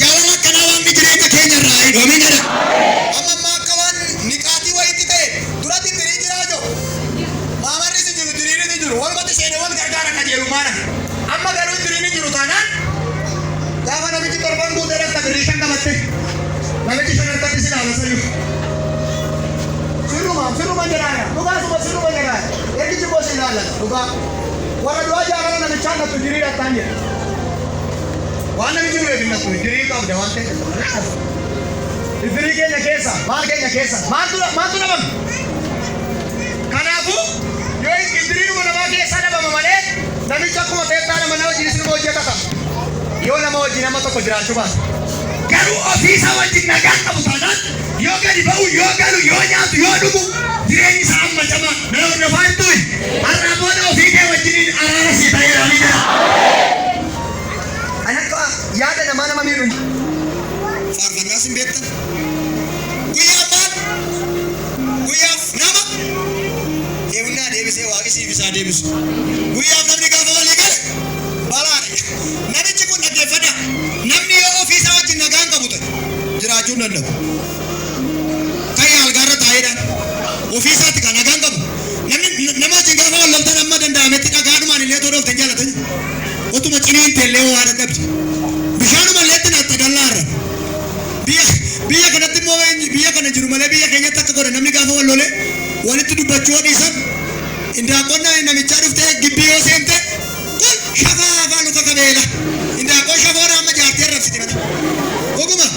Jaalala akkanaa waanni jireenya keenya irraa hidhoomin jedha. Amma ammaa akka waan niqaatii wayitti ta'e duratti iddirii jiraa jiru. Maamarri si jiru diriirri ni jiru. Walumatti seenee wal gargaara qajeelummaadha. Amma garuu iddirii ni jiru taanaan gaafa namichi torban guutee dhaqqa birrii 5 qabatte namichi 5 harkatti si dhaaba sayyuu. Sirruma jedhaadha. Dhugaasuma sirruma jedhaadha. Ergichi koo si ilaallata. Dhugaa. Warra du'aa jaalala namichaa nattu iddirii dhattaan jedha. Waan namichi du'eef hin nattu iddirii qabda waan ta'eef. Iddirii keenya keessa maal keenya keessa maaltu dhabame? Kanaafuu yoo iddirii namaa keessaa dhabama malee namicha akkuma teessaa nama wajjin isin hojjeta qaba. Yoo nama wajjin nama tokko jiraachuu baata. Garuu ofiisaa wajjin nagaan qabu taanaan yoo gadi ba'u yoo galu yoo nyaatu yoo dhugu jireenyi isaa amma cama nafaa hin tu'i. Har'a booda ofii kee wajjiniin araara sii ta'eera ni jira. Ani akka yaada nama miidhu. Faarfannaas hin beektan. Guyyaa maal? Guyyaaf nama. Deemunnaa deebisee waaqi siif isaa deebisu. Guyyaaf namni gaafa walii gale balaadha. Namichi kun dhaggeeffadha. Namni yoo ofiisaa wajjin nagaan qabu ta'e jiraachuu hin danda'u. Kan yaalgaarra taa'eedhaan ofiisaatti kan nagaan qabu. Nama wajjin gaafa wal loltan amma danda'ametti dhagaadhumaan illee toloof kan jaalatan. Otuma ciniin teellee waa dadhabde. Bishaanuma illee itti natta biyya kana jiru malee biyya keenyatti akka godhe namni gaafa wal lole walitti dubbachuu dhiisan indaaqonna namichaa dhuftee gibbii yoo seente kun shafaa afaan uka qabeela indaaqoon shafoora amma jaartee rabsiti mata oguma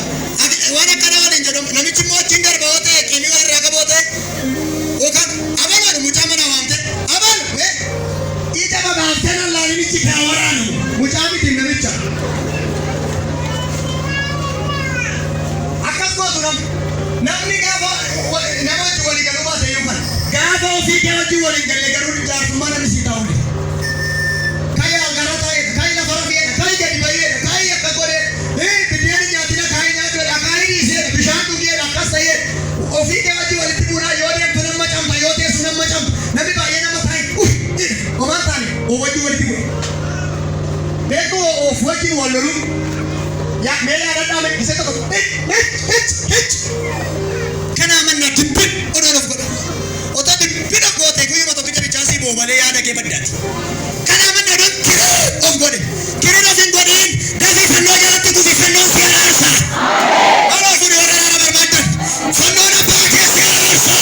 waan akkana waliin jedhamu namichi immoo achiin darba yoo ta'e qinii waan irraa qaboo ta'e yookaan abaluudha mucaa mana waamte abalu ija babaaftee nallaa namichi kaa waraanu mucaa miti namicha akkas gootu namni gaafa nama wajjin walii galuu baate yookaan gaafa ofii kee wajjin walii galee garuu jaarsummaa namni sii ta'u kayi algara ta'e kayi lafa rafeedha kayi gadi bayeedha kayi akka godhee biddeen nyaatina kayi nyaatuudha kayi dhiiseedha bishaan dhugeedha akkas ta'eedha ofii kee wajjin walitti buunaa yoo deemtu nama campa yoo teessu nama campa namni baay'ee nama ta'e homaan taane of wajjin walitti bu'e beekuu of wajjin wal lolu yaa mee yaadadhaa isa tokko kana amanna dibbin odoo of godha otoo dibbin of goote guyyuma tokkicha bichaasii boobalee yaada kee baddaati kana amanna odoo kiree of godhe kiree of hin godhiin dafii fannoo jalatti kufi fannoo si araarsa aloo fudhi warra naana barbaaddan fannoon abbaa kee si araarsa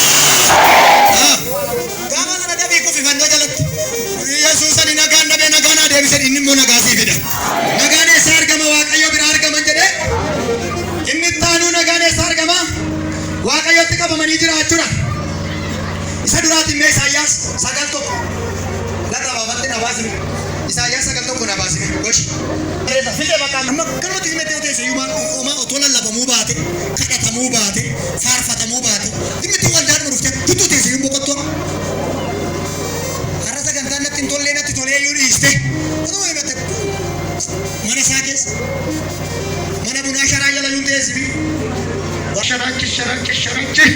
gaafa sana dafii kufi fannoo jalatti yesuusani nagaan dhabee nagaan adeemsan inni immoo nagaa sii fida nagaan eessa argama waaqayyo bira argaman jedhee inni taanuu nagaan eessa argama waaqayyotti qabamanii jiraachuudha isa duraatiin mee Isaayyaas 9:1 lafa baafatti na baasime Isaayyaas 9:1 na baasime goshi reeta fide bakka amma kanumatti himete oteesse yumaan oma otoo lallabamuu baate kadhatamuu baate faarfatamuu baate dhimmitti waldaan dhufte tuttu teesse yuu boqottoo har'a sagantaan natti hin tollee natti tolee yoo dhiiste otoo himete mana isaa keessa mana bunaa sharaa jala yuun teessifi sharanchi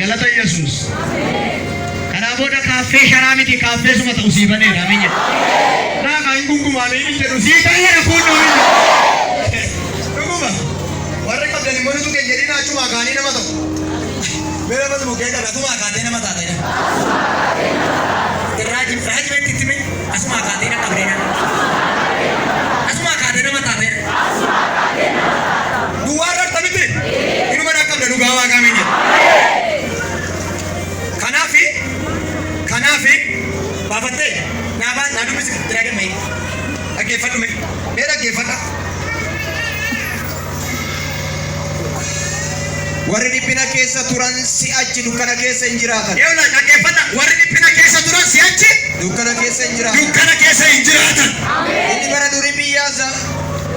galata Yesuus kanaa booda kaaffee sharaa miti kaaffee suma ta'u sii baneera minya naa kan gungumaame inni jedhu sii ta'eera fuudhu dhuguma warra qabdan immoo nutu keenya jedhina achuma akaanii nama ta'u beela mata mukee qabe asuma akaatee nama taatedha irraaji beetti itti mee asuma akaatee na qabdeena asuma akaatee nama taatedha duwwaa rartamite inuma na qabda dhugaa waaqaa minya kanaafi baafattee naa dubbisi diraagan mayi dhaggeeffadhu mee dhaggeeffadha warri dhiphina keessa turan si'achi dukkana keessa hin jiraatan yeewna dhaggeeffadha warri dhiphina keessa turan si'achi dukkana keessa hin jiraatan inni bara durii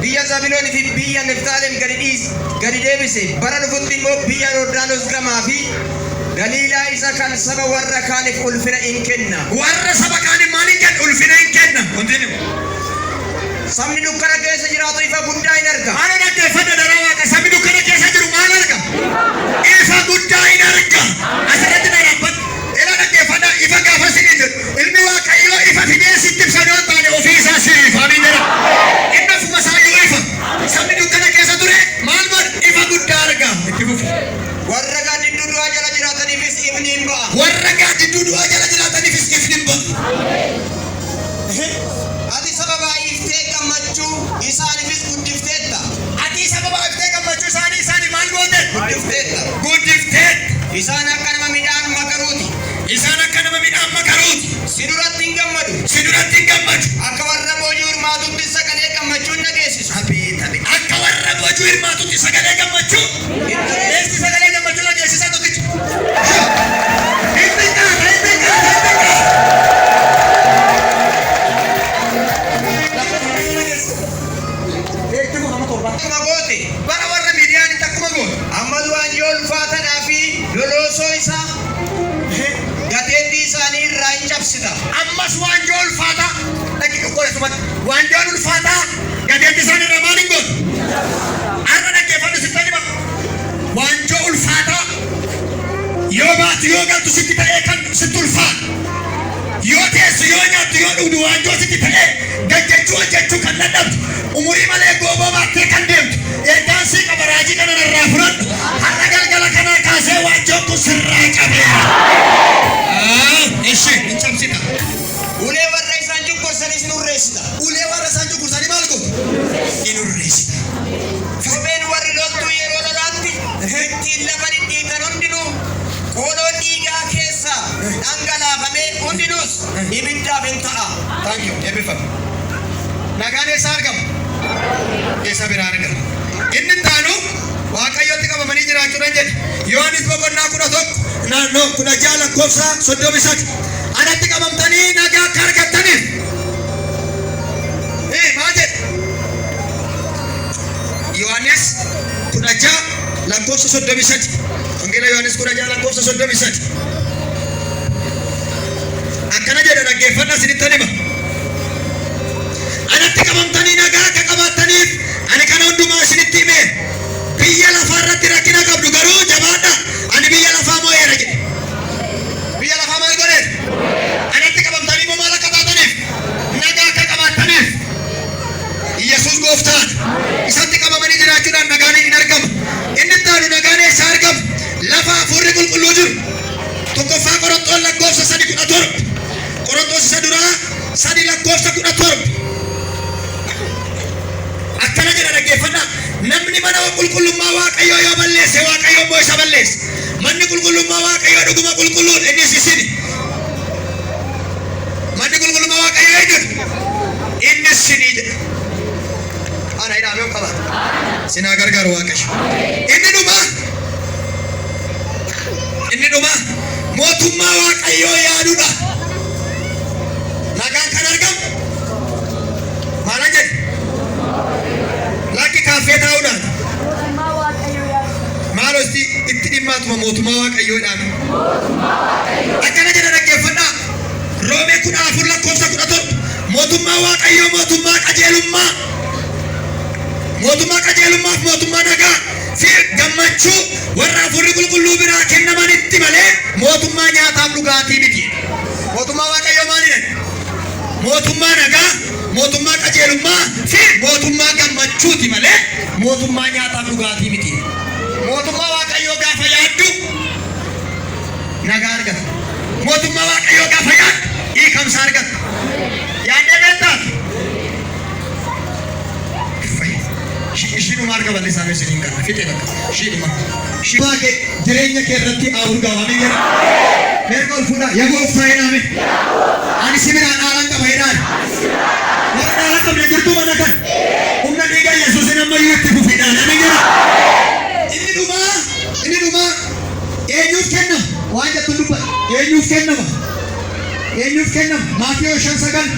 biyya Zabiloon fi biyya Niftaalem gadi deebise bara dhufutti immoo biyya Yordaanos gamaa fi Galiilaa isa kan saba warra kaaniif ulfina hin kenna warra saba kaaniif maal hin kenna ulfina hin kenna continue sabni dukkana keessa jiraatu ifa guddaa hin arga maal dhaggeeffadha dara waaqa sabni dukkana keessa jiru maal arga ifa guddaa hin arga asirratti na raabbat ila dhaggeeffadha ifa gaafa sinii jedhu ilmi waaqayyoo ifa fidee sitti ibsadoo taane ofii isaa siriif amiin jedha inni ofuma isaa yoo ifa sabni dukkana keessa ture maal godha ifa guddaa arga itti fufi warra gaaddidduu du'aa jala jiraataniifis ifni hin ba'a warra gaaddidduu du'aa jala jiraataniifis ifni hin ba'a ati sababa iftee gammachuu isaaniifis guddifteetta ati sababa iftee gammachuu isaanii maal goote guddifteetta isaan akka nama midhaan makaruuti si duratti hin gammadu akka warra boojuu hirmaatutti sagalee gammachuun dhageessisu akka warra boojuu hirmaatutti sagalee gammachuu eessi sagalee gammachuu dhageessisaa tokkichi bara warra miidiyaan takkuma goote ammas waanjoo ulfaatadhaa fi loloosoo isaa gateettii isaanii irraa hin cabsita ammas waanjoo ulfaataa waanjoon ulfaataa gateettii isaanii irraa maal hin gootu har'a dhaggeeffadhu sittani ba waanjoo ulfaataa yoo baatu yoo galtu sitti ta'ee kan sitti ulfaata yoo teessu yoo nyaattu yoo dhugdu waanjoo sitti ta'ee gaggachuu hojjechuu kan dadhabdu umurii malee gooboo baattee kan deemtu ergaan sii qaba raajii kana narraa fudhadhu har'a galgala kanaa kaasee waanjoon kun sirraa qabeera ishi hin cabsita ulee warra isaan cunqursanis nurreessita ulee warra isaan cunqursanii maal gootu in urreessita kopheen warri loltuu yeroo nagaan eessaa argama? Eessa biraa argama? Inni taanu Waaqayyotti qabamanii jiraachuudhaan jedhe. Yohaanis boqonnaa 16 lakkoofsa 33 anatti qabamtanii nagaa akka argattaniif. Maal jedhe? Yohaanis 16 lakkoofsa 33. Wangeela Yohaanis 16 lakkoofsa 33. Akkana jedha dhaggeeffadhaa isinitti hima. Anatti qabamtanii nagaa akka qabaattaniif ani kana hundumaa isinitti hime. Biyya lafaa irratti rakkina qabdu garuu jabaadha. Ani biyya lafaa moo'eera jedhe. Biyya lafaa maal godheera? Anatti qabamtanii moo maal akka taataniif? Nagaa akka qabaattaniif. Yesuus gooftaan isatti qabamanii jiraachuudhaan nagaan hin argama. Inni taanu nagaan eessaa argama? Lafa hafuurri qulqulluu jiru. Tokkoffaa Qorontoos lakkoofsa 3:17. Qorontoos isa duraa 3 lakkoofsa 17. Akkana jedha dhaggeeffadhaa. Namni mana qulqullummaa Waaqayyoo yoo balleesse Waaqayyo immoo isa balleessa. Manni qulqullummaa Waaqayyoo dhuguma qulqulluudha. Innis isini. Manni qulqullummaa Waaqayyoo eenyudha? Innis isinii jedha. Ana hidhaamee qaba. Sinaa gargaaru Waaqayyo. Inni dhuma mootummaa Waaqayyoo yaaduudha. Nagaan kan argamu maal jedhe? Lakki kaaffee taa'uudhaan maal hosti itti dhimmaatuma mootummaa Waaqayyoodhaan. Akkana jedha dhaggeeffadhaa. Roomee 14 lakkoofsa 17 mootummaa Waaqayyoo mootummaa qajeelummaa. Mootummaa qajeelummaaf mootummaa nagaa fi gammachuu warra hafuurri qulqulluu biraa kennamanitti malee mootummaa nyaataaf dhugaatii miti. Mootummaa Waaqayyoo maalidha? Mootummaa nagaa, mootummaa qajeelummaa fi mootummaa gammachuuti malee mootummaa nyaataaf dhugaatii miti. Mootummaa Waaqayyoo gaafa yaaddu nagaa argata. Mootummaa Waaqayyoo gaafa yaaddu hiikamsa argata. Yaaddee beektaa? Ishiinuma arga bal'isaa meeshaan kana fixee bakka ishiinuma. Shibaa kee jireenya kee irratti urgaawamee jira. Meerqa ol fuudhaa yaa gooftaa jedhame. Ani si biraan dhaalan qaba jedhaan. Warra dhaalan qabne jirtuu mana kan. Humna dhiiga Yesuusin ammayyuu itti fufii dhaalanii jira. Inni dhumaa eenyuuf kennama? Waan jettu dubbata. Eenyuuf kennama? Maatiyoo 5:9.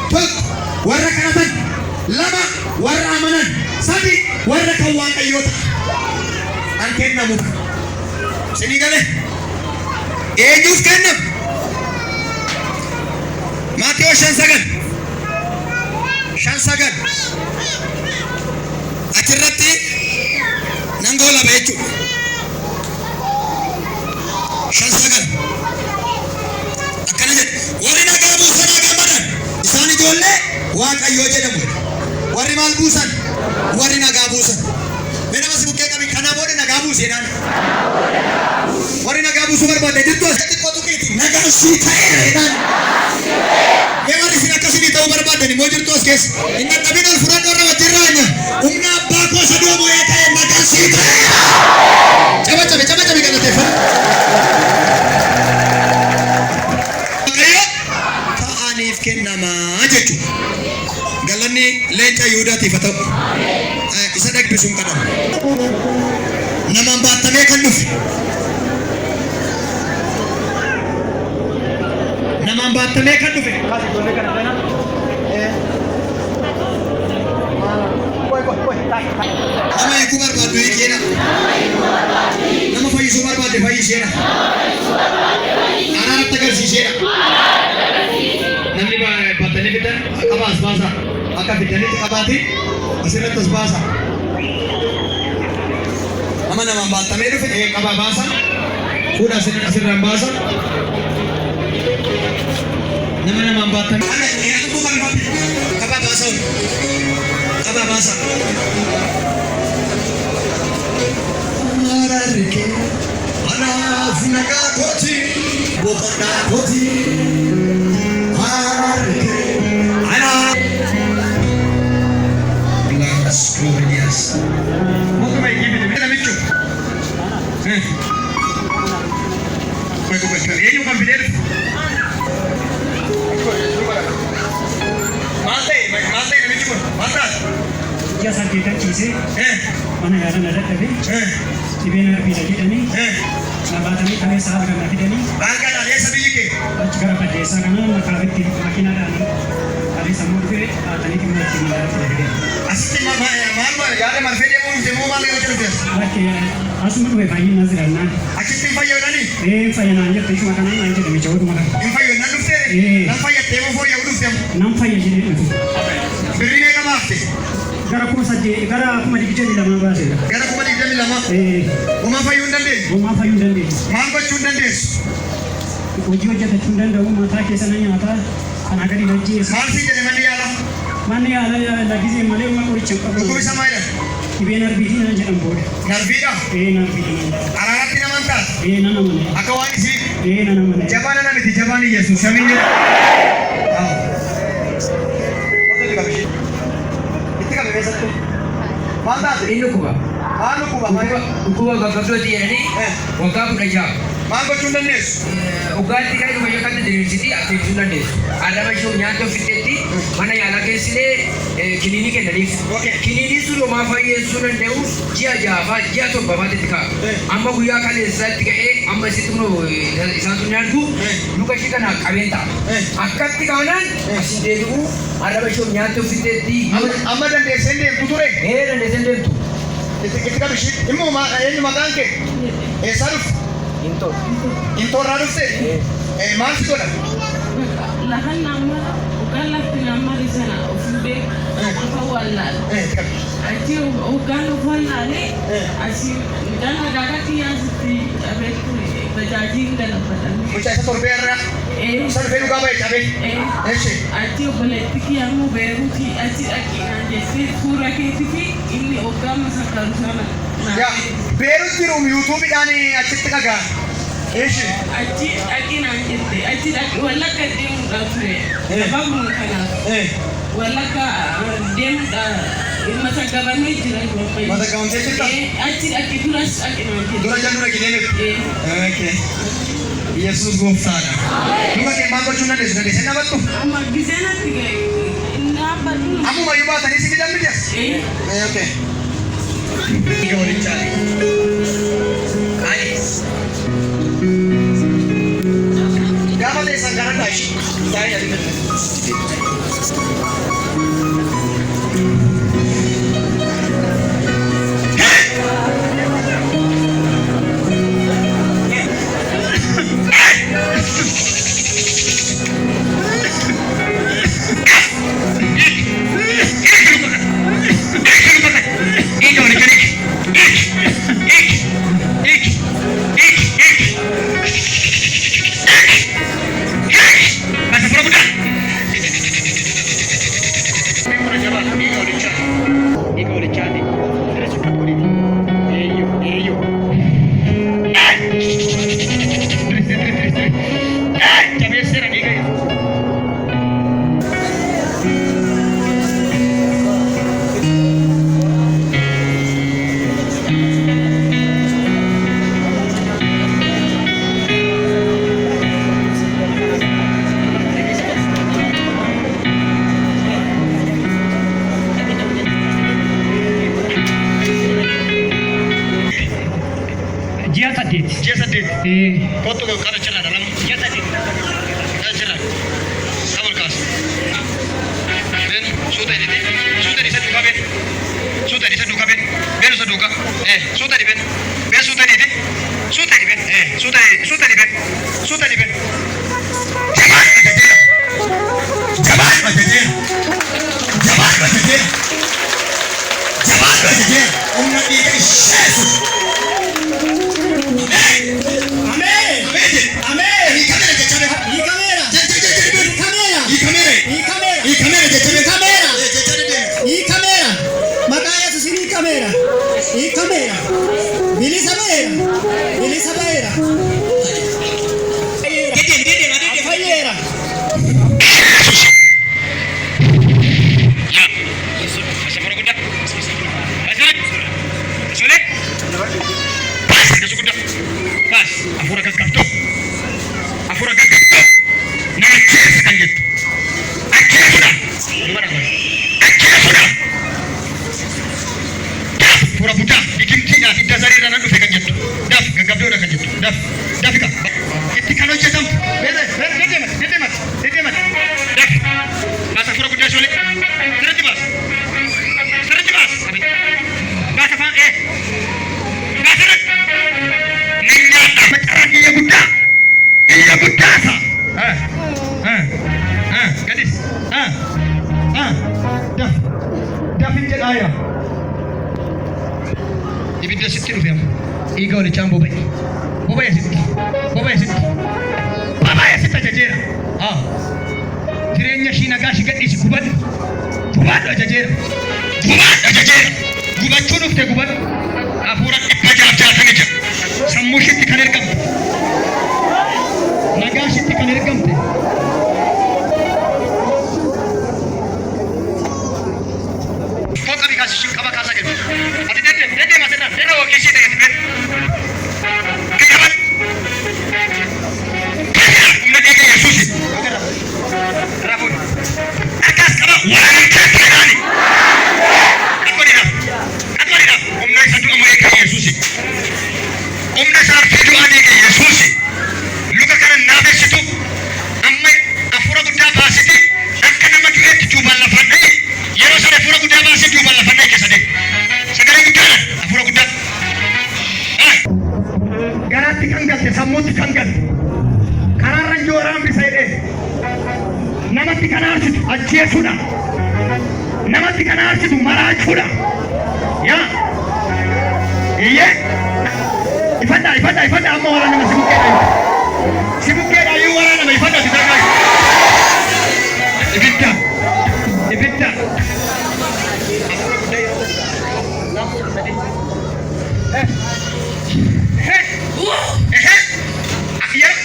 Tokko warra kadhatan. 2 warra amanan. 3 warra kan Waaqayyoo ta'an. An kennamu. Sinii galee. Eenyuuf kennama? Maatiyoo 5:9. Achirratti nan goolaba jechuudha. 5:9. Akkana jedha. Warri nagaa buusan gammadan isaan ijoollee Waaqayyoo jedhamu. Warri maal buusan? Warri nagaa buusan. Mee nama si bukkee qabi kanaa booda nagaa buuseedhaan. Warri nagaa buusuu barbaadde jirtu as xiqqoo tuqiiti nagaan sii ta'eera jedhaan. Mee warri isin akkasii ta'uu barbaaddan immoo jirtu as keessa. Inni dhabin ol fudhadhu irra wajjin raanya. Humna abbaa koo isa du'a moo'ee ta'e nagaan sii ta'eera. Cabacabe galateeffadhu. Waaqayyo ta'aniif kennamaa jechuudha. Galanni leenca Yihudaatiif haa ta'u. Isa dhagbisuun kadhamu. Namaan baattamee kan dhufe. Namaan baattamee kan dhufe. Nama hiikuu barbaaddu hiikeedha. Nama fayyisuu barbaadde fayyiseedha. Araaratti agarsiiseedha. Namni baatanii fidan qaba as baasa. Akka fidanitti qabaati asirratti as baasa. Nama namaan baattamee dhufe qaba baasa. Fuudha asirraan baasa. Nama namaan baattamee. Qaba baasa. Qaba baasa. Mararike anaaf nagaa kooti boqonnaa kooti. Mararike anaaf. Glorious. What am I giving you? Let me show. You can be there. Mate, ji'a saddeetan ciisee mana yaala na dadhabe dhibeen arbiidha jedhanii na baatanii kaleessa halkan na fidanii achi gara Baddeessaa kana makaabitti makiinaadhaan kaleessa immoo dhufee baatanii dhimma ittiin ilaalaa fidanii. Lakkee asuma dhufe baay'inaan zirannaan. Fayyadaan jirtu ishuma kanaan naan jedhame jawaduma kana. Nan fayya jedhee dhufu. Gara kuma 22 baaseera. Homaa fayyuu hin dandeenyu. Hojii hojjetachuu hin danda'u mataa keessa na nyaataa kanaa gadi hojjeessa. Manni yaalaa lagisee malee uma qoricha hin qabu. Dhibeen arbiitii naan jedhan booda. Narbiidha? Narbiidha. Araaraatti naman ta'a? Nan amane. Akka waan isii? Nan amane. Jabaan ana miti jabaan Yesuus samiin jedha. Itti qabe beesattu. Maal taate? Inni kuba. Maal dhukkuba? Dhukkuba gaggabdooti jedhanii waggaa 16. Maal gochuu hin dandeessu? Ugaatti kan dhuma yookaan diriirsiti affeessuu hin dandeessu. Adama ishee nyaata ofiitti mana yaalaa geessinee kiniinii kennaniif. Kiniinii sun homaa fayyeessuu danda'u ji'a 6 ji'a 7 itti ka'a. Amma guyyaa kaleessaatti ka'ee amma isitti isaan sun nyaatu luka ishee kana qabeen ta'a. Akkatti kaanaan asiin deebi'u adama ishee nyaata ofiitti. Amma dandeessee deemtu ture? Dandeessee deemtu. Itti qabishii immoo eenyu maqaan kee? Eessaa dhufte? Intorraa dhufte? Maal si godha? Lahan nama ugaan lafti nama sana ofii beeku wallaal. Achi ugaan of wallaalee asii midhaan hagaagatti yaasitti beeku tajaajiin galafatanii. Mucaa isa torbee irraa? Isa dhufee dhugaa ba'e cabee? Achi obboleetti kiyyamu beekuuti achi dhaqinaan jettee suura keetii fi inni ogaa masakaru sana. Beerutti jiru yuutuubiidhaan achitti dhagaa. Achi dhaqinaan jette achi dhaqi wallagga deemuudhaan ture. Sababuma kanaaf wallagga deemuudhaan masagabamee jira. Masagabamtee jirta? Achi dhaqi duras dhaqinaan jette. Dura jan dura gideeme? Yesuus gooftaadha. Luka kee maal gochuu dandeessu? Dandeessee nabattu? Amma giseenatti ga'e. Ammuma yoo baatanii si fidan miti as? Dhiiga walichaati. Gaafa teessan gara taashi. Taa'ee adiimadha. Ji'a saddeet. Kottu kana cirraa dhalama. Ji'a saddeet. Kana cirraa. Kabul kaas. Ben suuta edite. Suuta edise duuka ben. Suuta edise duuka ben. Ben usa duuka. Suuta di ben. Ben suuta edite. Suuta di ben. Suuta di ben. Suuta di ben. Jabaan bajajeera. Jabaan bajajeera. Jabaan bajajeera. Humna dhiiga isheesu. dafika itti kan hojjetamtu dedeemat daf baasa fura guddaa shoole sirritti baas baasa faan baasirratti nin nyaadha macaraan kiyya guddaasa gadis dafin jedhaaya ibidda sitti dhufe amma dhiiga walichaan boba'e sitti ajajeera jireenya ishii nagaa ishii gadhiisi gubadhu ajajeera gubachuu dhufte gubadhu hafuura 666 sammuu ishiitti kan ergamte nagaa ishiitti kan ergamte Kota dikasih sih kaba kasa gitu. Ati dede masih nang, dede wakil sih dede dede. Kayaman. Udah dede Yesus sih. Rabun. Akas kaba. Wah kekirani. Aku tidak. Omna satu amai kayak Yesus sih. Omna sar video ade kayak Yesus sih. Luka kanan nabe situ. Amai afura gudda basiti. Akka nama duetti jubal lafan deh. Yeroo sana afura guddaa baasee duubaan lafa dhaqee sadee sagalee guddaadha afura guddaa garaatti kan galte sammuutti kan galte karaarra jooraan bisa hidhee namatti kan aarsitu ajjeesuudha namatti kan aarsitu maraachuudha yaa iyyee ifadha amma waraanama sibukkeedha iyyuu waraanama ifadha si dargaa ibidda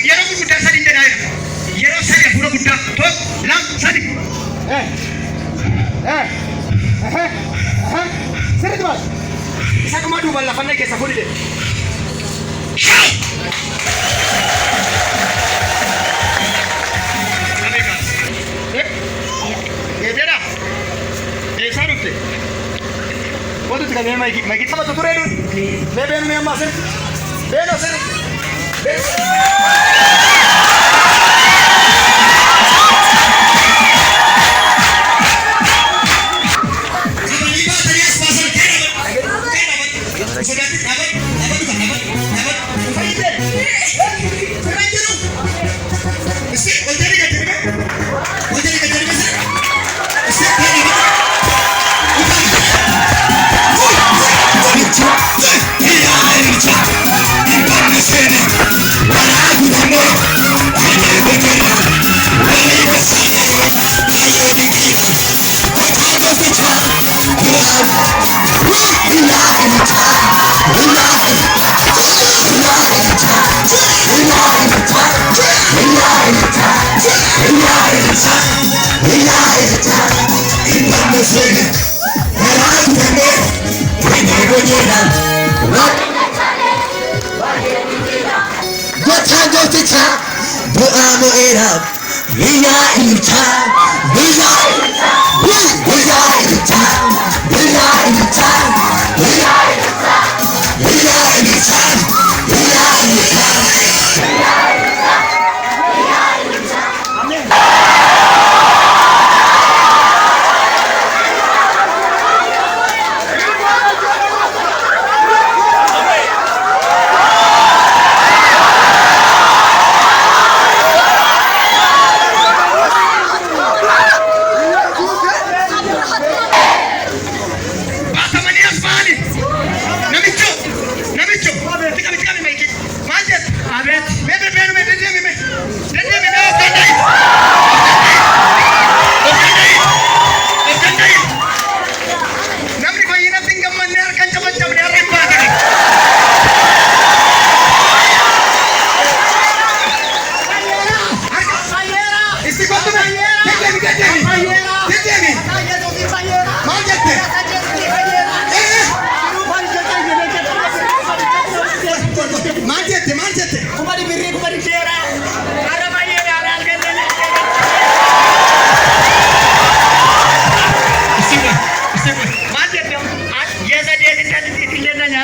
yeroo gurguddaa sadii jedhaa yeroo sadii hafuura guddaa tokko lama sadii sirriitti baas isa dhumaa duubaan lafannee keessa fuudhide Gedera eessa dhufte wanti kan maiki taphattu ture dun beenu mee amma asirratti beenu asirratti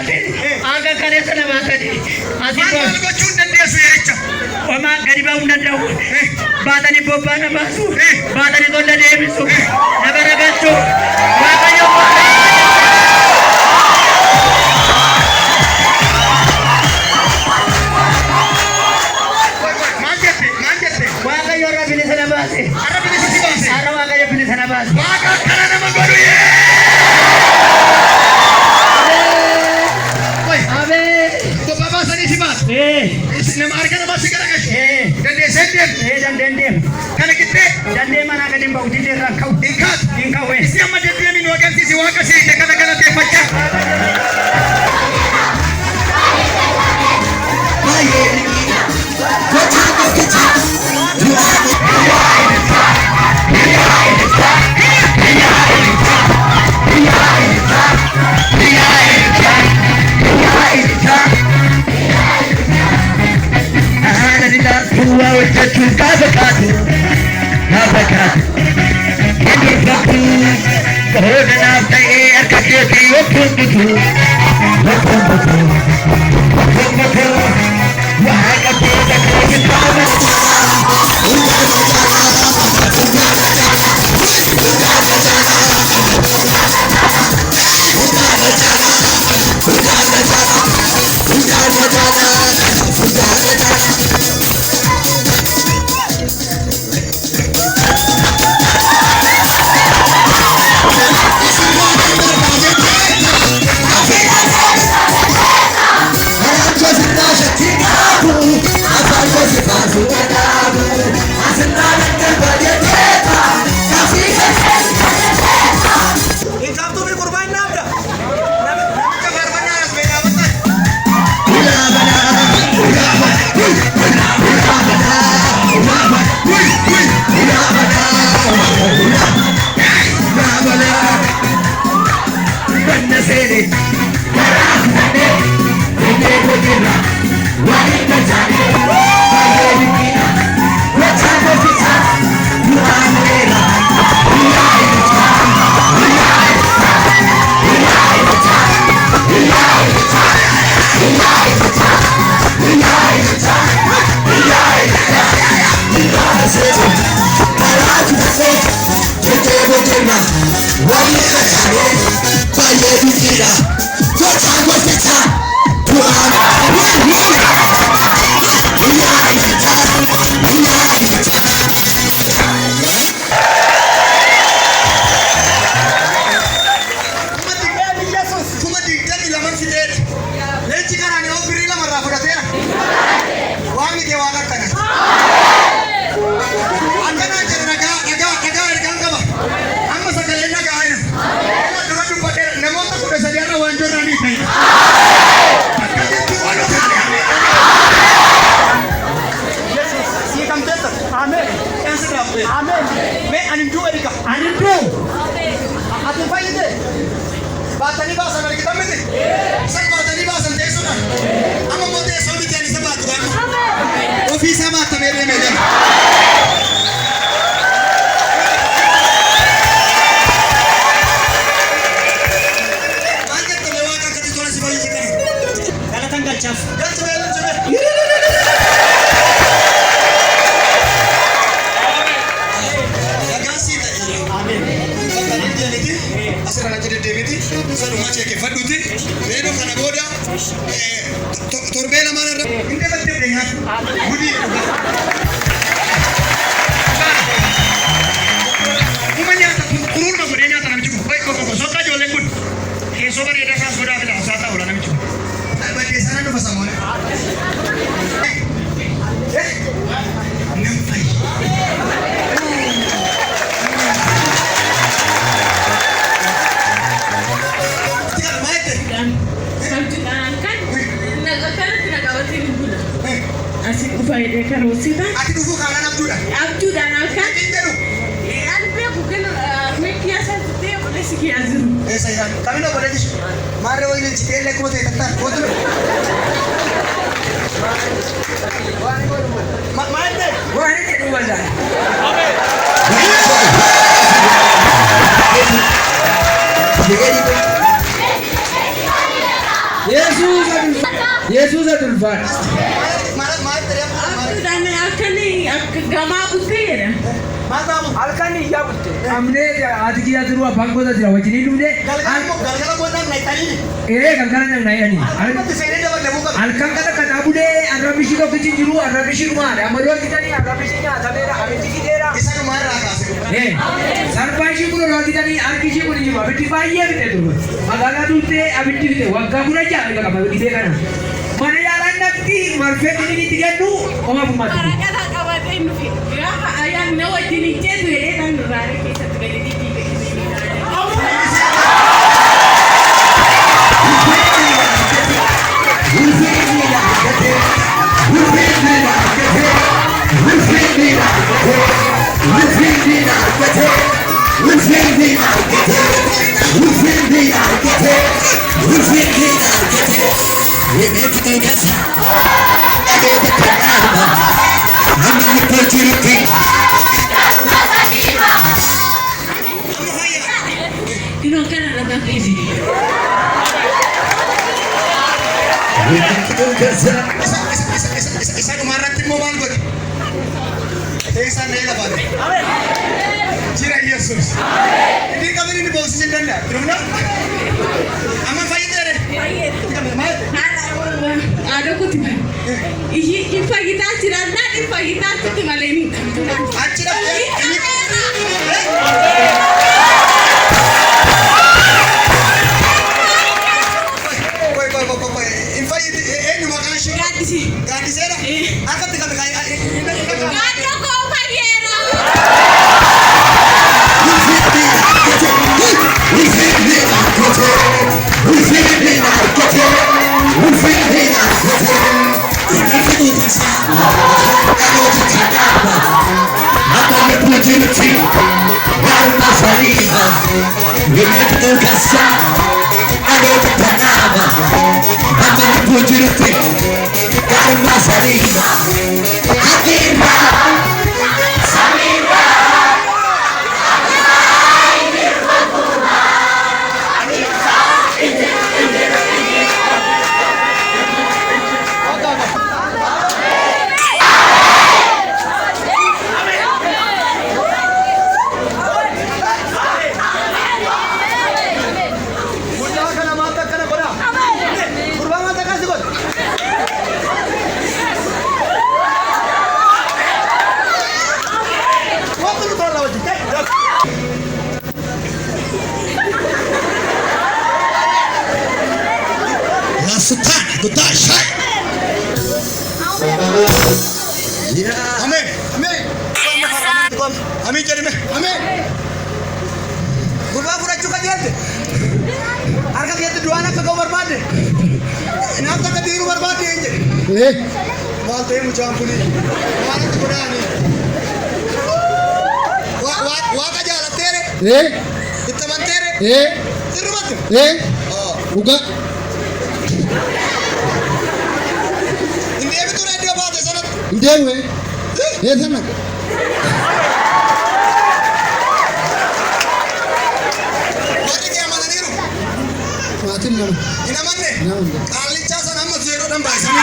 baase aga kare sana baasani Maal gochuun dandeessu jecha. oma gadi ba'uu danda'u baatanii bobbaana baasu baatanii tolla deebisu nama ragalchu waaqayyo Maal jette? waaqayyo irra bilisa na baase Har'a bilisa si baase. har'a waaqayyo bilisa na baase Waaqa akkana nama godhu Amen. Bobaa baasanii si baase. Nama harka namaa si garagalche. Dandeessee deemu. Dandeen Kana qixxee dandee manaa gadi hin ba'u didee irraa ka'u hin kaatu. hin ka'u Isi amma deddeebiin nu agarsiisi waaqa siite kana galateeffachaa. Kuma digdami laman fideedha. Leenci kanaan yoo birrii lamarraa fudhateera. Waaqni kee waan akkana. Akkanaan jedhe dhagaa ergaan qaba. Amma sagaleen dhagaa jira. Dura dubbadheera namoota 13 irra waan jorranii ta'e. Akkasitti waan ofiilee. Sii kamteessa. Ameen. Eensi dhaabee. Ameen. Mee ani nduu erga. Ani nduu. Ati fayyadee. Baatanii baasan argitan miti? Isaan baatanii baasan teessuudhaan. Amma immoo teessoo miti ani isa baatu gaafa. Ofii isaa baattamee deemee jira. Maal jettame waaqa akkatti tola si fayyise kana? Galatan galchaaf. Galchame galchame. Dhagaan sii ta'e. Ameen. Bakka deemiti. Asirraa jedhee deemiti. Sanuma cheekeffadhuuti. Meedoo kana booda torbee lamaan irra hin dabalatee nyaata. Gudii kuma nyaata kuruurma godhee nyaata namichi kun. Sokka ijoolleen kun keessoo bareedaa isaas godaa fi laasaa ta'u namichi kun. Baddee sana dhufa samoon. Nam fayi. Asik ufaide karosita. Ati dhufuu kaanaan abduudha. Abjuudhaan halkan. Ati jedhu. Ani beeku kan meetii asaa tutee godhe si kiyyaa jiru. Eessa isaan? Kamina godhati. Maarree wayii leenjitee illee kuma ta'e tattaan. Kootu dha. Maal ta'e? Waan inni jedhu wallaan. Yesus adulfan. Maal teriak. Dan akan gamaa buteera. Halkan iyyaa butte. Amnee ati aduruu abbaan gosa jira wajjin dhumne. Galgala godhan naytanii. Galgala nang nayani. Almatti seenee dabalee muka. Halkan kana bulee arrabishii tokkichi jiru arrabishii dhumaadha. Amaloo fidanii arrabishii nyaatameera abiddi fideera. Isa dhumaarraa kaase. Sarbaashii kun oloo fidanii harkishii kun jiru abiddi baay'ee fide ture. Magaalaa duutee abiddi fide waggaa kudha ja'a qaba dhibee kana. Mana yaalaan natti marfee itti kennu oma bummatu. Haraqata qabatee nufi gaafa ayaan na wajjin ijjeetu jedhee kan duraalee keessatti gadi dhiibbee. Ino kana na kasi. Isa dhumaarratti immoo maal godhe? Isaan na ilaafate. Jira Yesuus. Inni qabanii ni boosisuu hin danda'a. Kirumna? Amma fayyadere. Ada kuti ba. Ihi fayyidaa jira naan fayyidaa kuti malee ni. Achira Gaaddiseera. Akkatti qabe Gaaddo koo fayyeera. Sultan, Gutai, Shai. Amen. Amen. Amin jadi me. Amen. Gurba furachuu kan jette. Harka keetti du'aan akka ka'u barbaadde. Naaf akka diiru barbaadde hin jedhe. Maal ta'e mucaan kuni? Waan akka godhaani. Waaqa jaalatteere. Itti amanteere. Sirrumatti. Dhugaa. Dewe, sana. Mari dia mana niru? Matin nama. Ina manne? Nama. Kali casan amma zero dan bahasa ni.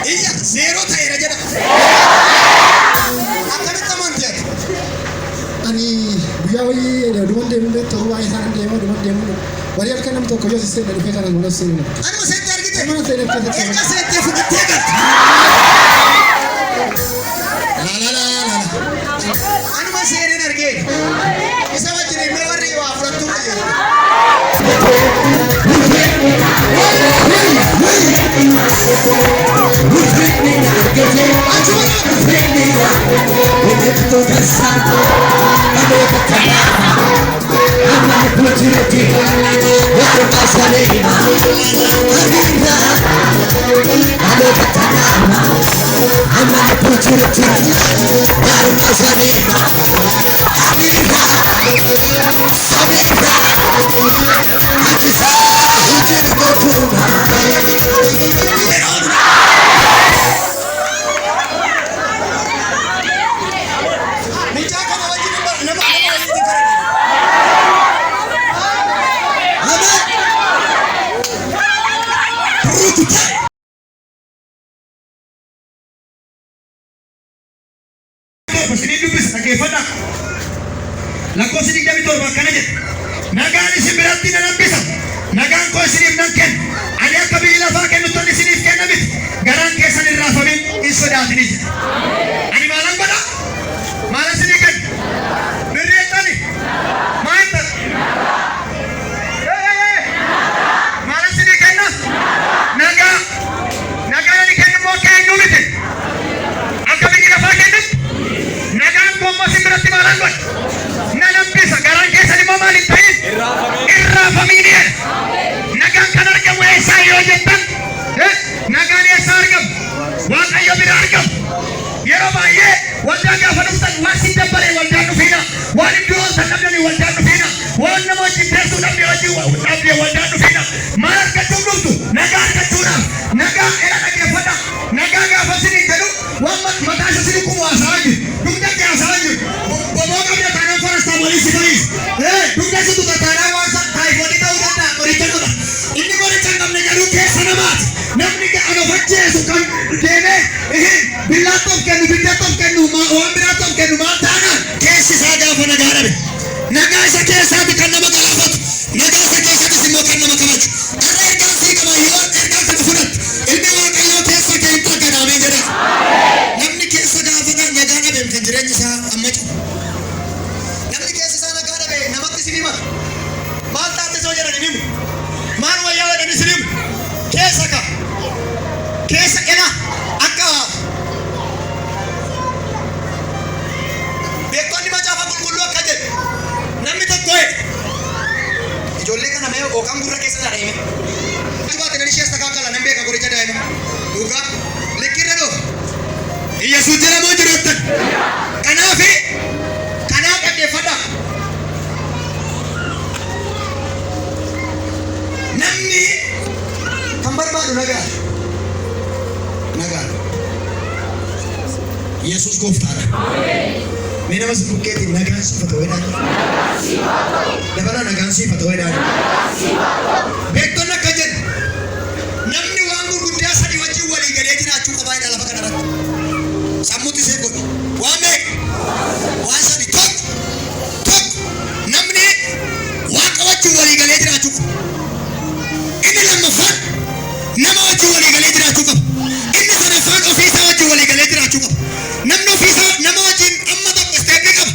Iya, zero tak era jeda. Akan teman dia. Ani biawi ada dua demo betul, wahai sana demo. Wali alkan nam to koyo sisen dari pekara ngono sini. Anu masih tergi deh. Mana saya nak kata. Eka saya tefu ketega. La. Anu masih ada nerge. Bisa macam ni mewari wa fratu aja. Amen. lakkoofsi 27 akkana jedha. Nagaan isin biratti nan hambisa. Nagaan koo isiniif nan kenna. Ani akka biyyi lafaa kennutti isiniif kenna miti. Garaan keessan hin raafamin hin sodaatini jedha. Ani maalan godha? Maalan isinii kenna? Birreettani? Maal ta'a? Maalan isinii kenna? Nagaa. Nagaan ani kennu immoo keenyu miti. Akka biyyi lafaa kennutti nagaan koo immoo isin biratti maalan godha? Nan hambisa. Garaan keessan immoo maal hin ta'in? Irraafamiin jedha. Nagaan kan argamu eessaa yoo jettan? Nagaan eessaa argamu? Waaqayyo bira argamu. Yeroo baay'ee waldaa gaafa dhuftan waan si dabbalee waldaan dhufiina. Waan iddoo san dhabdanii waldaan dhufiina. Waan nama wajjin teessuu dhabdee waldaan dhufiina. Maal argachuuf dhuftu? Nagaa argachuudhaaf. Nagaa era dhageeffadha. Nagaa gaafa isinii jedhu waan mataa isa isinii kumu haasa'aa jiru. Dugda kee haasa'aa jiru. Boboo qabda taanaan forastaa walii si fayyisu. Dugda si tuta taanaan waan taayifoonii ta'uu danda'a qoricha qaba. Inni qoricha hin qabne garuu keessa namaati. Namni ana facceessu kan deemee billaatti of kennu biddatti of kennu waan biraatti of kennu maal taanaan keessi isaa gaafa nagaa dhabe. Nagaa isa keessaati kan nama galaafatu. Nagaa isa keessattis immoo kan nama kabaju. Har'a ergaan sii qaba yoo ergaan kana fudhattu ilmi waaqayyoo keessa kee hin taggadaamee jedha. Namni keessa gaafa kan nagaa dhabe kan jireenyi isaa amma cufa. Namni keessa isaa nagaa dhabe namatti si hima. Maal taate soo jedhan hin himu. Maal wayyaa jedhani si himu. Keessa ka. Keessa ena akka beektonni macaafa qulqulluu akka jedhu namni tokko ijoollee kana mee ooqaan gurra keessa daa'ime baate nan ishee sakaakala nan beeka goricha daa'ime dhugaa likkirra dhoo Yesuus jedhamoo jiraattan kanaaf dhaggeeffadha namni kan barbaadu nagaa Yesus gooftaadha. Mee nama si bukkeetti nagaan siif haa ta'u jedhaan. Dabala nagaan siif haa ta'u jedhaan. Beektonni akka jedhu namni waan gurguddaa sadii wajjin walii galee jiraachuu qabaa jedha lafa kanarratti. Sammuutti isee godhu. Waan beeku waan sadii tokko namni waaqa wajjin walii galee jiraachuu qaba. Inni lammaffaan nama wajjin walii galee jiraachuu qaba. Inni sadaffaan ofiisaa wajjin walii galee jiraachuu qaba. Namni ofiisaa nama wajjin amma tokko isteeppii qaba.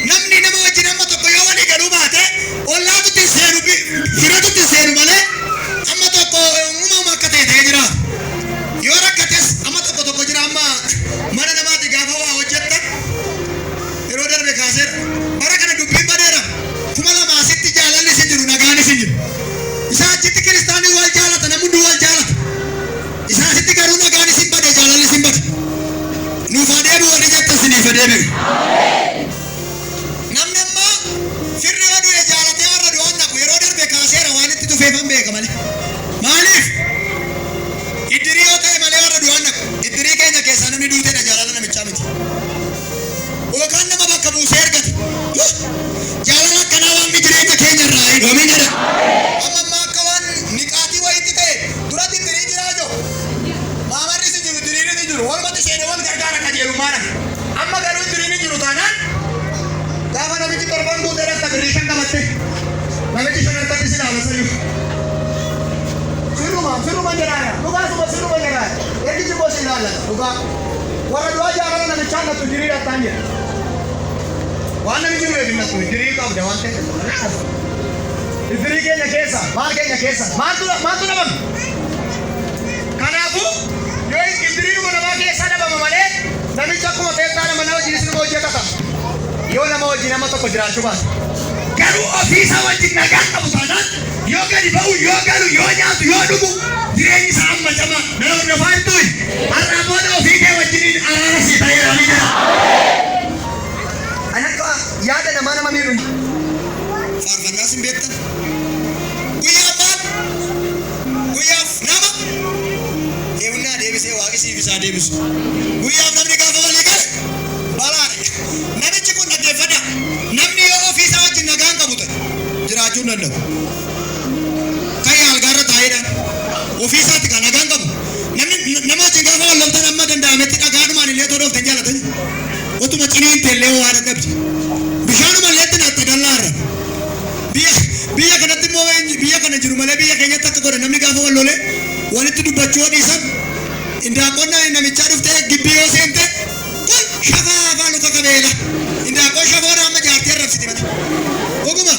Namni nama wajjin amma tokko yoo walii galuu baate ollaatutti seenu firatutti seenu malee amma tokko uumama akka ta'e jiraata. Yoo rakkates amma tokko jira amma mana namaatti gaafa waa hojjetta yeroo darbe kaaseera. Bara kana dubbiin badeera. 2000 jaalalli isin jiru nagaan isin jiru. Isaa achitti kiristaanii wal jaalata namni hunduu wal jaalata. Isaa asitti garuu nagaan isin bade jaalalli isin bade. Nuuf adeemu warri jetta isiniif adeemu. Namni ammaa firri oduu jaalatee warra du'aan naqu yeroo darbe kaaseera waan itti dhufeefan beeka malee. Maaliif? Iddirii yoo ta'e malee warra du'aan naqu. Iddirii keenya keessaa namni duuteedha jaalala namichaa miti. Yookaan nama bakka buusee ergate. Jaalala akkanaa waan jireenya keenya irraa eegame jedha. Amma ammaa akka waan niqaatii wayiitti ta'e duratti iddirii jiraa jiru. Maamarri si jiru iddirii ni jiru. Walumatti seenee wal gargaara qajeelummaadha. Amma garuu iddirii ni jiru taanaan gaafa namichi torban guutee dhaqxa birrii shan qabatte namichi shanarratti si ilaala sayyuu. Sirruma jedhaaya. Dhugaasuma sirruma jedhaaya. Ergichi boo si ilaallata. Dhugaa. Warra du'aa jaalala namichaan nattu iddirii dhattaan jedha. Waan namichi nu eegnattu iddirii qabda waan ta'eef. Iddirii keenya keessa maal keenya keessa maaltu dhabame? Kanaafuu yoo iddirii dhuma namaa keessaa dhabama malee namichi akkuma teessaa nama wajjinis nama hojjetata. Yoo nama wajjin nama tokko jiraachuu baate. Garuu ofiisaa wajjin nagaan qabu taanaan yoo gadi ba'u yoo galu yoo nyaatu yoo dhugu jireenyi isaa amma camaa nama hordofaa hin tuyi. Har'aa booda ofii kee wajjiniin araara sii ta'eera ni jira. Ani akka yaada nama miidhu. Faarfannaas hin beektan. Guyyaaf nama eegunnaa deebisee waaqisiif isaa deebisu. Guyyaaf namni gaafa walii gale balaadha. Namichi kun dhaggeeffadha. Namni yoo ofiisaa wajjin nagaan qabu ta'e jiraachuu hin danda'u. Kan yaalgaarra taa'eedhaan ofiisaatti kan nagaan qabu. Nama wajjin gaafa wal loltan amma danda'ametti dhagaadhumaan illee toloof tan jaalatani. Otuma ciniin teellee waa dadhabdi. Bishaanuma illee itti naatta godhan. Biyya kanatti immoo biyya kana jiru malee biyya keenyatti akka godhan namni gaafa wal lole walitti dubbachuu dhiisan indaaqoon namichaa dhuftee gibbii yoo seente kun shafaa afaan luka qabeela indaaqoon shafoon amma jaartee rabsiti mata oguma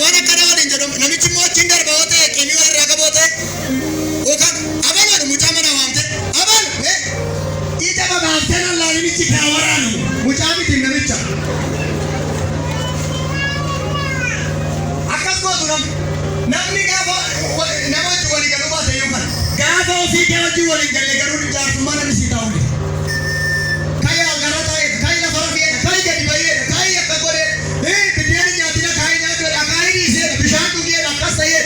waan akkana waliin jedhamu namichi immoo achiin darba yoo ta'e qeenii walirraa qaboo ta'e yookaan abaluudha mucaa mana waamte abalu ija babaaftee nan laalinichi kaa waraanu mucaa miti namicha. Namni gaafa nama waliin galuu baate yookaan gaafa ofii kee wajjin waliin galee garuu jaarsummaa namni sii ta'u miti. Kaayi algaraa ta'e, kaayi lafa rafee, kaayi gadi bayeedha, kaayi akka godhee, biddeen nyaatina kaayi nyaatuudha, kaayi dhiiseedha, bishaan dhugeedha akkas ta'ee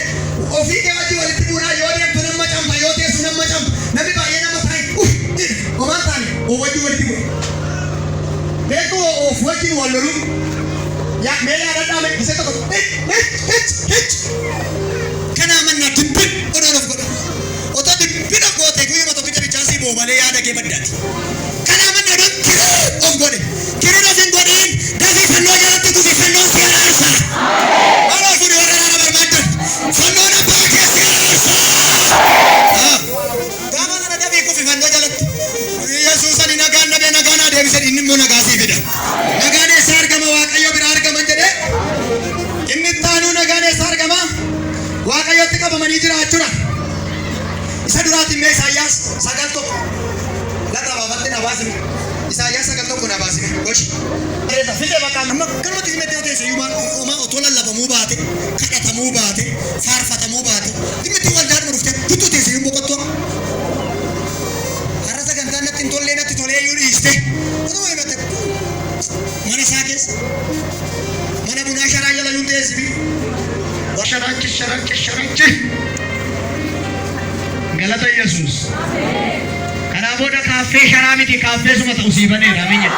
ofii kee wajjin walitti buunaa yoo deemtu nama camta yoo teessu nama camta namni baay'ee nama ta'e homaan taane of wajjin walitti bu'e. Beeku of wajjin wal loluu yaa mee yaadadhaa mee gisee tokko kana manna dibbin odaan of godha otoo dibbin of goote guyyuma tokkicha bichaasii boobalee yaada kee baddaati kana manna odaan kiree of godhe kireen of hin godhin dafii fannoo jalatti kufi fannoon si araarsa maaloo fuudhi warra naana barbaaddan fannoon abbaa kee si araarsa gaafa kana dafii kufi fannoo jalatti yesuusani nagaan nabee nagaan adeebise inni immoo nagaasii fida nagaan eessa argama waaqayyo bira argaman jedhee inni taanuu nagaan eessa argama waaqayyotti qabamanii jiraachuudha. Isa duraatiin mee Isaayyaas 9:1 lafa baafatti na baasime. Isaayyaas 9:1 na baasime. Goshi. Fide bakka amma kalmatti himete oteesse yuma otoo lallabamuu baate kadhatamuu baate faarfatamuu baate dhimmitti waldaan dhufte tuttu teesse yummoo qottoo. Har'a sagantaan natti hin tollee natti tolee iyyuu dhiiste. Otoo himate mana isaa keessa mana bunaa sharaa jala yuun teessi bi. Sharachi galata Yesuus kana booda kaaffee sharaa miti kaaffee suma ta'u sii baneera aminya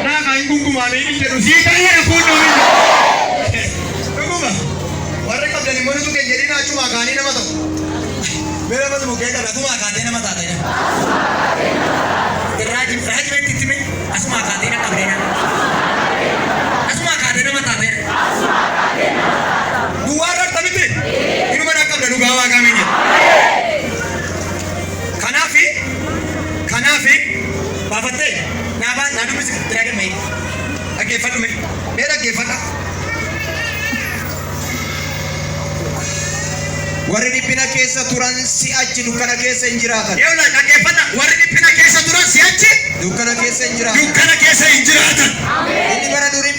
naa kan gungumaamee inni jedhu sii ta'eera fuunnoo dhuguma warri qabdani monutu keenya jedhina achuma kaanii nama ta'u meera matu mukkee qaba asuma akaatee nama taatee raaji beetti itti mee asuma akaatee na qabdeena asuma akaatee nama taatee duwwaarra tabite inuma dhaqqabda dhugaa waaqaa minya kanaafi baafattee naa dubbisi tiraadhe mayi dhaggeeffadhu mee dhaggeeffadha warri dhiphina keessa turan si'achi dukkana keessa hin jiraatan yeewla dhaggeeffadha warri dhiphina keessa turan si'achi dukkana keessa hin jiraatan inni bara durii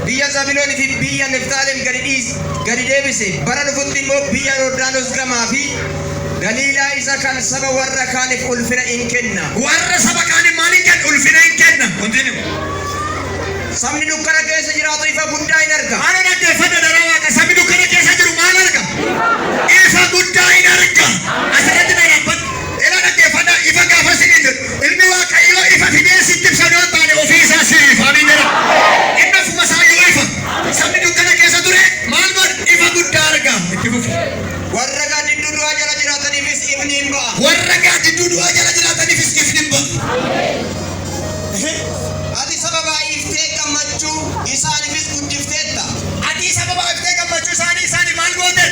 biyya Zabiloon fi biyya Niftaalem gadi deebise bara dhufutti immoo biyya Yordaanos gamaa fi Galiilaa isa kan saba warra kaaniif ulfina hin kenna. Warra saba kaaniif maal hin kenna? Ulfina hin kenna. Continue. Sabni dukkana keessa jiraatu ifa guddaa hin arga. Maal dhaggeeffadha dara waaqa sabni dukkana keessa jiru maal arga? Ifa guddaa hin arga. Asirratti na dhaabbata. Ila dhaggeeffadha ifa gaafa sin hin jedhu. Ilmi waaqayyoo ifa fidee sitti ibsa yoo taane ofii isaa siif. Amiin jedha. Inni ofuma isaa yoo ifa. Sabni dukkana keessa ture maal godha? Ifa guddaa arga. Itti fufi. Warra gaaddidduu du'aa jala jiraataniifis ifni hin ba'a. Warra gaaddidduu du'aa jala jiraataniifis ifni hin ba'a. Ati sababa iftee gammachuu isaaniifis guddifteetta. Ati sababa iftee gammachuu isaanii maal goote?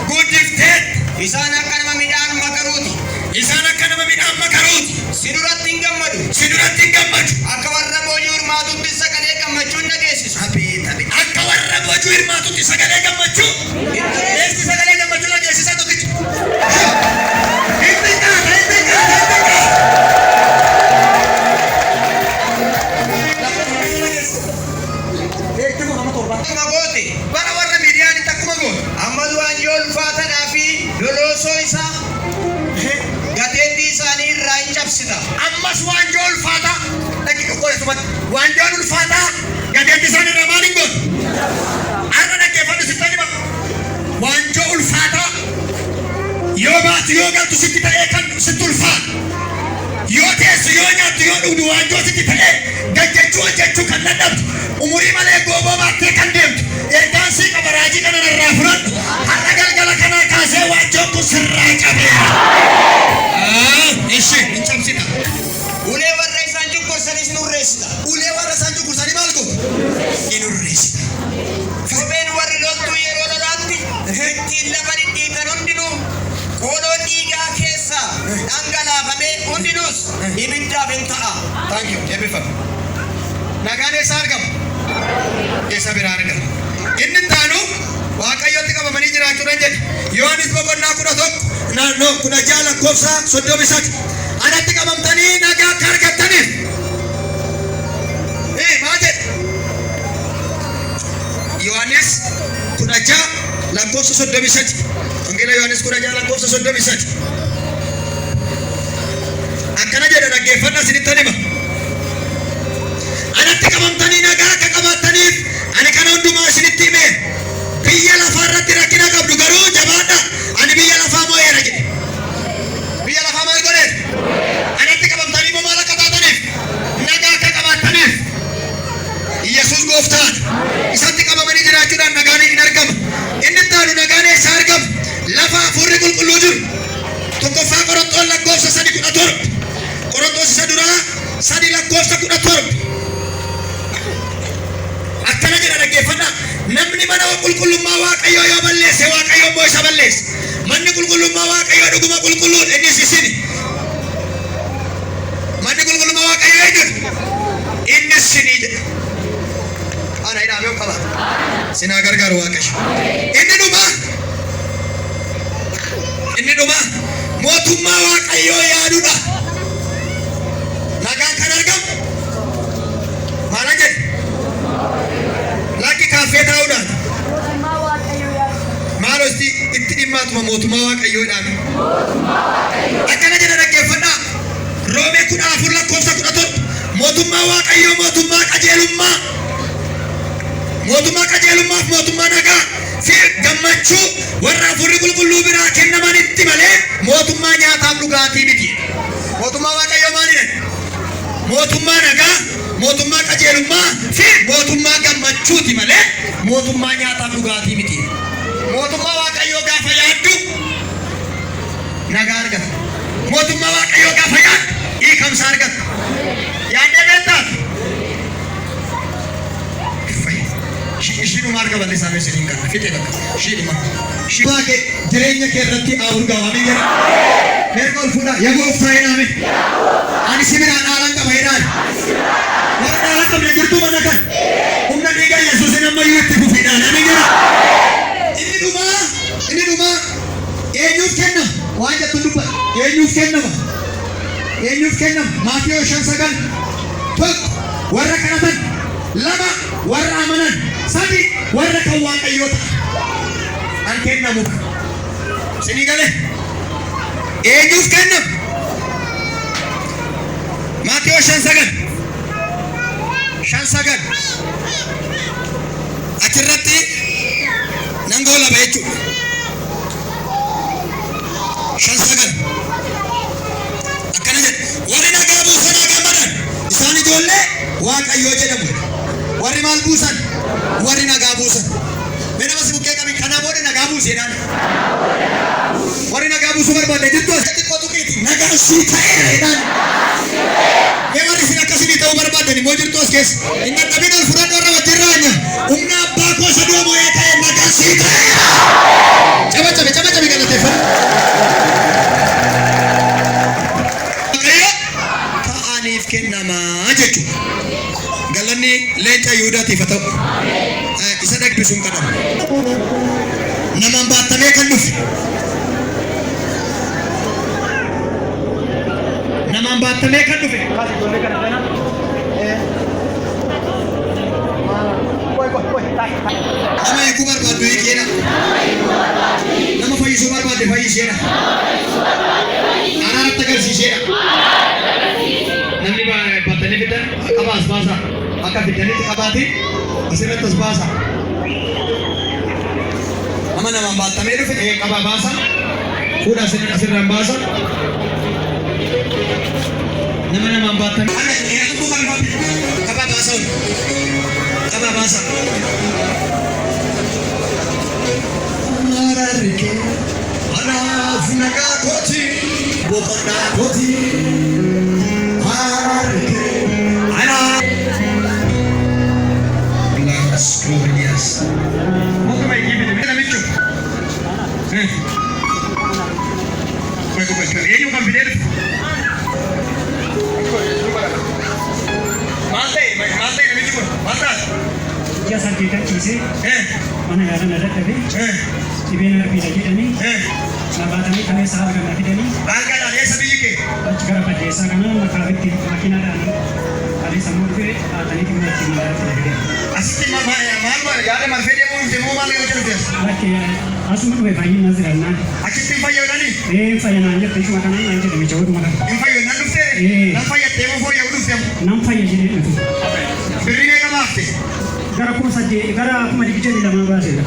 Guddifteetta. Isaan akka nama midhaan makaruuti. Si duratti hin gammadu. Akka warra boojuu hirmaatutti sagalee gammachuun dhageessisu. Akka warra boojuu hirmaatutti sagalee gammachuu. Eesti sagalee gammachuu dhageessisaa tokkichi. Akkuma goote bara warra miidiyaanitti akkuma goote. Amma du'aan yoo ulfaatanaa fi loloosoo isaa gateettii isaanii irraa hin cabsita. Ammas waan yoo ulfaata waan yoo ulfaata gateettii isaanii irraa maal hin gootu? Har'a dhaggeeffadhu sitti hima. Waan yoo ulfaata yoo baatu yoo galtu sitti ta'ee kan sitti ulfaata. Yoo teessu yoo nyaattu yoo dhugdu waan yoo sitti ta'ee gaggechuu hojjechuu kan dadhabdu umurii malee gooboo baattee kan deemtu ergaan sii qaba raajii kana irraa fudhadhu har'a galgala kanaa kaasee waan joo kun sirraa cabeera. Ishi hin cabsita. Ulee warra isaan cunqursanii sin urreessita. Ulee warra isaan cunqursanii maal gootu? Hin urreessita. Thank you. Eebbifame. Nagaan eessaa argama? Eessa biraa argama? Inni taanu Waaqayyotti qabamanii jiraachuudhaan jedhe. Yohaanis boqonnaa 11 lakkoofsa 33. Anatti qabamtanii nagaa akka argattaniif. Maal jedhe? Yohaanis 16 lakkoofsa 33. Wangeela Yohaanis 16 lakkoofsa 33. Akkana jedha dhaggeeffadhaa isinitti hima. Anatti qabamtanii nagaa akka qabaattaniif ani kana hundumaa isinitti hime. Biyya lafaa irratti rakkina qabdu garuu jabaadha. Ani biyya lafaa moo'eera jedhe. Biyya lafaa maal godheera? Anatti qabamtanii moo maal akka taataniif? Nagaa akka qabaattaniif. Yesuus gooftaan isatti qabamanii jiraachuudhaan nagaan hin argama. Inni taanu nagaan eessaa argama? Lafa hafuurri qulqulluu jiru. Tokkoffaa Qorontoos lakkoofsa 3:17. Qorontoos isa duraa 3 lakkoofsa 17. Akkana jedha dhaggeeffadhaa. Namni mana qulqullummaa Waaqayyoo yoo balleesse Waaqayyo immoo isa balleessa. Manni qulqullummaa Waaqayyoo dhuguma qulqulluudha. Innis isini. Manni qulqullummaa Waaqayyoo eenyudha? Innis isinii jedha. Ana hidhaame yoo qaba. Sinaa gargaaru Waaqayyo. Inni dhuma mootummaa Waaqayyoo yaaduudha. Nagaan kan argamu maal jedhe? Lakki kaaffee taa'uudhaan. Maal hosti itti dhimmaatuma mootummaa Waaqayyoodhaan. Akkana jedha dhaggeeffadhaa. Roomee 14 lakkoofsa 17. Mootummaa Waaqayyoo mootummaa qajeelummaa. Mootummaa qajeelummaaf mootummaa nagaa fi gammachuu warra hafuurri qulqulluu biraa kennamanitti malee mootummaa nyaataaf dhugaatii miti. Mootummaa Waaqayyoo maalidha? Mootummaa nagaa, mootummaa qajeelummaa fi mootummaa gammachuuti malee mootummaa nyaataaf dhugaatii miti. Mootummaa Waaqayyoo gaafa yaaddu nagaa argata. Mootummaa Waaqayyoo gaafa yaaddu hiikamsa argata. Yaaddee beektaa? Ishiidhuma arga balleessaa meeshaan kana fixee bakka ishiidhuma. Shibaa kee jireenya kee irratti awurgaa waamee jira. Meerqa ol fuudhaa yaa gooftaa jedhame. Ani si biraan dhaalan qaba jedhaan. Warra dhaalan qabne jirtuu mana kan. Humna dhiiga Yesuusin ammayyuu itti fufiidhaan ani jira. Inni dhumaa eenyuuf kennama? Waan jettu dubba eenyuuf kennama? Eenyuuf kennama? Maatiyoo 5:9. Tokko warra kadhatan. 2 warra amanan. 3 warra kan Waaqayyoo ta'an. An kennamu. Sinii galee. Eenyuuf kennama? Maatiyoo 5:9. 5:9. Achirratti nan goolaba jechuudha. 5:9. Akkana jedha. Warri nagaa buusan gammadan isaan ijoollee Waaqayyoo jedhamu. Warri maal buusan? Warri nagaa buusan. Mee nama si bukkee qabi kanaa booda nagaa buuseedhaan. Warri nagaa buusuu barbaadde jirtu as xiqqoo tuqiiti nagaa sii ta'eera jedhaan. Mee warri isin akkasii ta'uu barbaaddan immoo jirtu as keessa. Inni dhabin ol fudhadhu irra wajjin raanya. Humna abbaa koo isa du'a moo'ee ta'e nagaa sii ta'eera. Caba galateeffadhu. Waaqayyo ta'aniif kennamaa jechuudha. Galanni leenca Yihudaatiif haa ta'u. Isa dhagbisuun kadhamu. Namaan baattamee kan dhufe. Namaan baattamee kan dhufe. Nama hiikuu barbaaddu hiikeedha. Nama fayyisuu barbaadde fayyiseedha. Araaratti agarsiiseedha. Namni baatanii fidan qaba as baasa. Akka fidanitti qabaate asirratti as baasa. Nama namaan baattamee dhufe qaba baasa. Fuudha asirraan baasa. Nama namaan baattamee. Ana eeguutu barbaade. Qaba baasa. Qaba baasa. Mararike anaaf nagaa kooti boqonnaa kooti. Mararike anaaf. Glorious. What am I giving you? Let me show. Io mana yaala na dadhabe dhibeen arbiidha jedhanii na baatanii kaleessa haala kana fidanii achi gara baddeessaa kana makaabitti makiinaadhaan kaleessa murtee baatanii dhimma itti magaalatti fidee. Lakke asuma dhufe baay'een as jirannaan. Fayyadaan jette isuma kanaan naan jedhame jawwaduma kana. Nam fayya jedhee dhufu. Gara kuma 22 baaseera.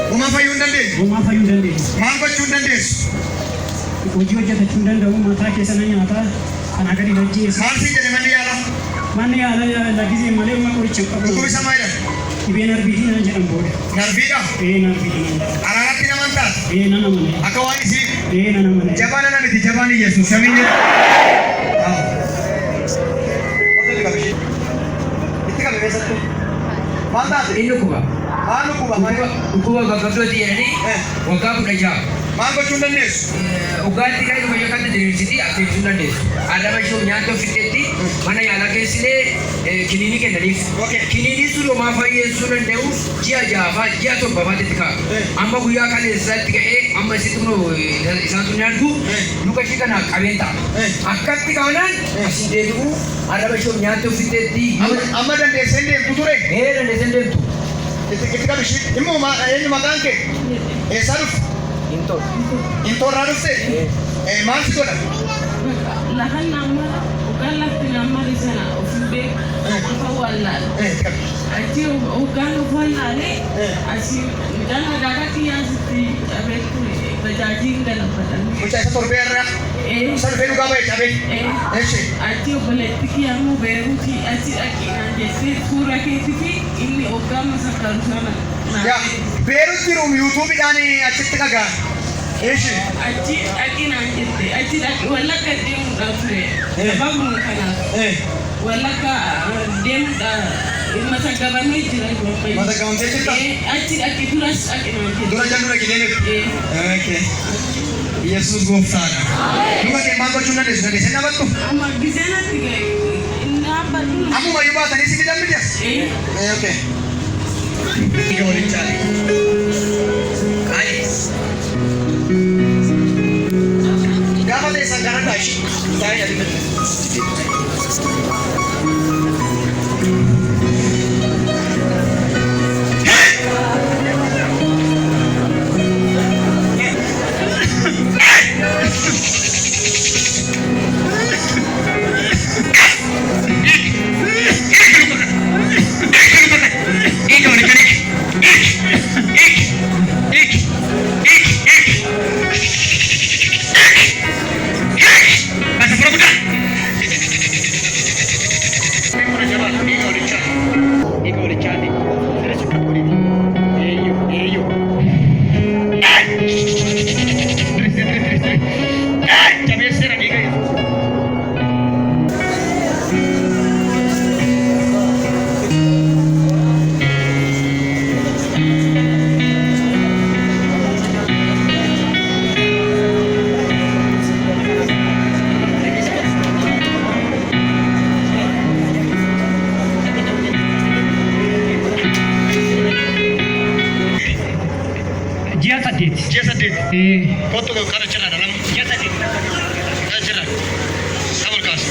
Homaa fayyuu hin dandeenyu. Hojii hojjetachuu hin danda'u mataa keessa na nyaataa kanaa gadi hojjeessa. Manni yaala lagisee malee uma qoricha hin qabu. Dhibeen arbiitii naan jedhan booda. Narbiidha? Narbiidha. Araaraatti naman taate? Nana mane. Akka waan isii? Nana mane. Jabaan ana miti jabaan Yesuus samiin jedha. Itti qabe beesatti. Maal taate? Inni kuba. Maal kuba? Kuba gaggabdooti jedhanii waggaa 16. Maal gochuu hin dandeessu? Ugaatti kan dhuma yookaan diriirsiti adeemsisuu hin dandeessu. Adama ishee nyaata ofiisetti mana yaalaa geessinee kiniinii kennaniif. Kiniinii sun homaa fayyeessuu danda'u ji'a 6 ji'a 7 ka'a. Amma guyyaa kan eessatti ga'ee amma isitti isaan sun argu luka ishee kana qabeen ta'a. Akkatti kaanaan asiin deebi'u adama ishee nyaata ofiisetti. Amma dandeessee hin deemtu ture? Dandeessee hin deemtu. Itti qabishi immoo eenyu maqaan kee? Eessaa dhufu? Intorraa dhufte? Maal si godha? Lahan nama ugaan lafti nama di sana ofin beek apa wallaal. Achi ugaan of wallaale asi midhaan adaadhaa kiyyaasitti cabeetu tajaajiin galaffatan. Mucaa isa torbee irraa? Salphee dhugaa ba'e cabee? Achi obboleetti kiyyaamuu beekuuti achi dhaqinaan jessee suura keetii fi inni ugaa masakkaru sana. Beeruus jiru yuutuubiidhaan achitti dhagaa. Achi dhaqinaan jette achi dhaqi wallagga deemuudhaan ture. Sababuma kanaaf wallagga deemuudhaan mata qabamee jira. Mata qabamtee jirta? Achi dhaqi duras dhaqinaan jette. Dura jallu dhaqinee Yesuus gooftaadha. Luka kee maal gochuu dandeessu? Dandeessee dhabattu? Amma giseenatti ga'e. Ammuma yoo baatanii si fidan miti as? Okay. Dhiiga waliin caale. Gaafa teessan gara daashi. Taa'ee yaadii Kottu kana jira dalam jasa di jira sabur kas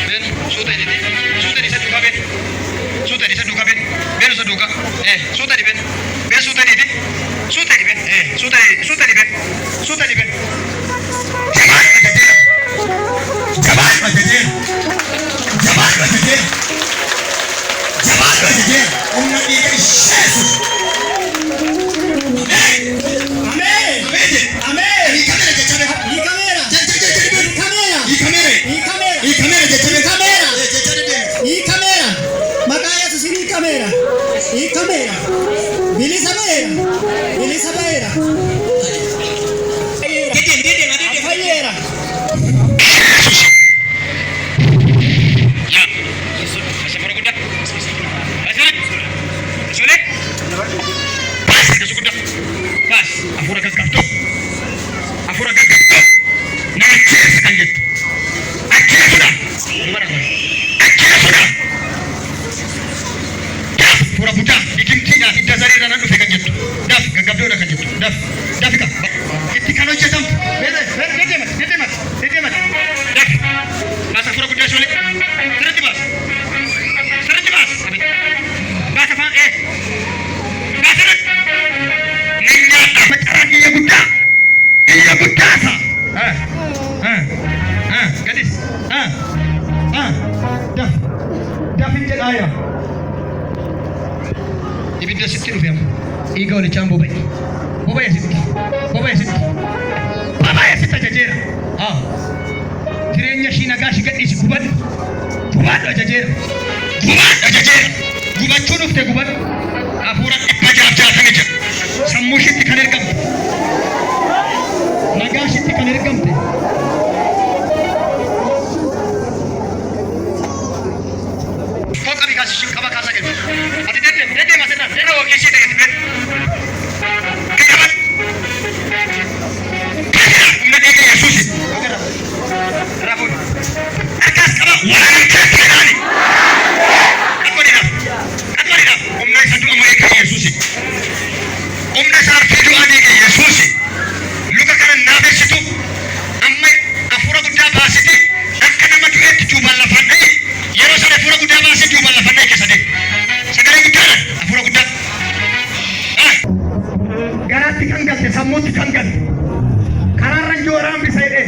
ben sudah di satu kabin sudah di satu kabin ben satu ka sudah di ben sudah di ben sudah di ben sudah di ben jabat bajajer umna di Yesus. afura buta ikimtiidha hidda zariirra nan dhufe kan jettu daf gaggabdoodha kan jettu dafika itti kan hojjetamtu dedeemat daf baasa afura guddaa shoolee sirritti baas baasa faan baasirratti nan nyaadha macaraan iyya guddaasa gadis dafin jedhaaya ibidda sitti dhufe amma dhiiga walichaan boba'e sitti ajajeera jireenya ishii nagaa ishii gadhiisi gubadhu ajajeera gubachuu dhufte gubadhu hafuura 660 jira sammuu ishiitti kan ergamte nagaa ishiitti kan ergamte kasih kaba kasa gitu. Ati dede masih nak, dede wakil sih dede dede. Kenapa? Umna dede Yesus. Rabun. Akas kaba orang kekani. Aku di dalam. Umna satu Amerika Yesus. Umna sarfi doa dede Yesus. Luka kanan nabe situ. Amma afura gudda basiti. Akka nama duet jubal lafan ai. Yeroo sana afura guddaa baasee duuba lafannaa keessa deemu. Sagalee guddaadhaan afura guddaa. Garaatti kan galte, sammuutti kan galte. Karaarra jooraan bisa hidhee.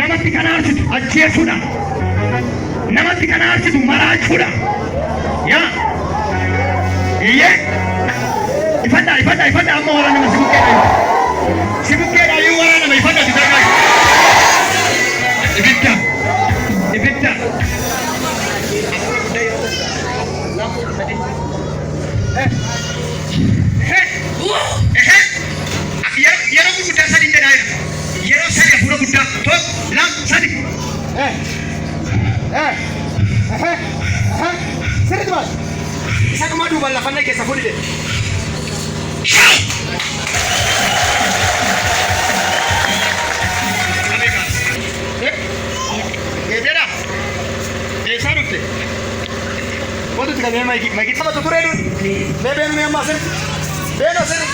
Namatti kan aarsitu ajjeesuudha. Namatti kan aarsitu maraachuudha. Yaa. Iyyee. Ifadhaa amma waraana nama sibukkeedha. Sibukkeedha iyyuu waraana nama ifadhaa si dargaa. Ibidda. Yeroo gurguddaa sadii jedhaa jira. Yeroo sadii hafuura guddaa tokko lama sadi. Sirriitti baas. Isa dhumaa duubaan lafannaa keessa fuudhite. Geejjera. Eessaa dhufte? Wanti kan maayikii taphatu ture dun. Beenu mee ammaa sirri. Beenu sirri.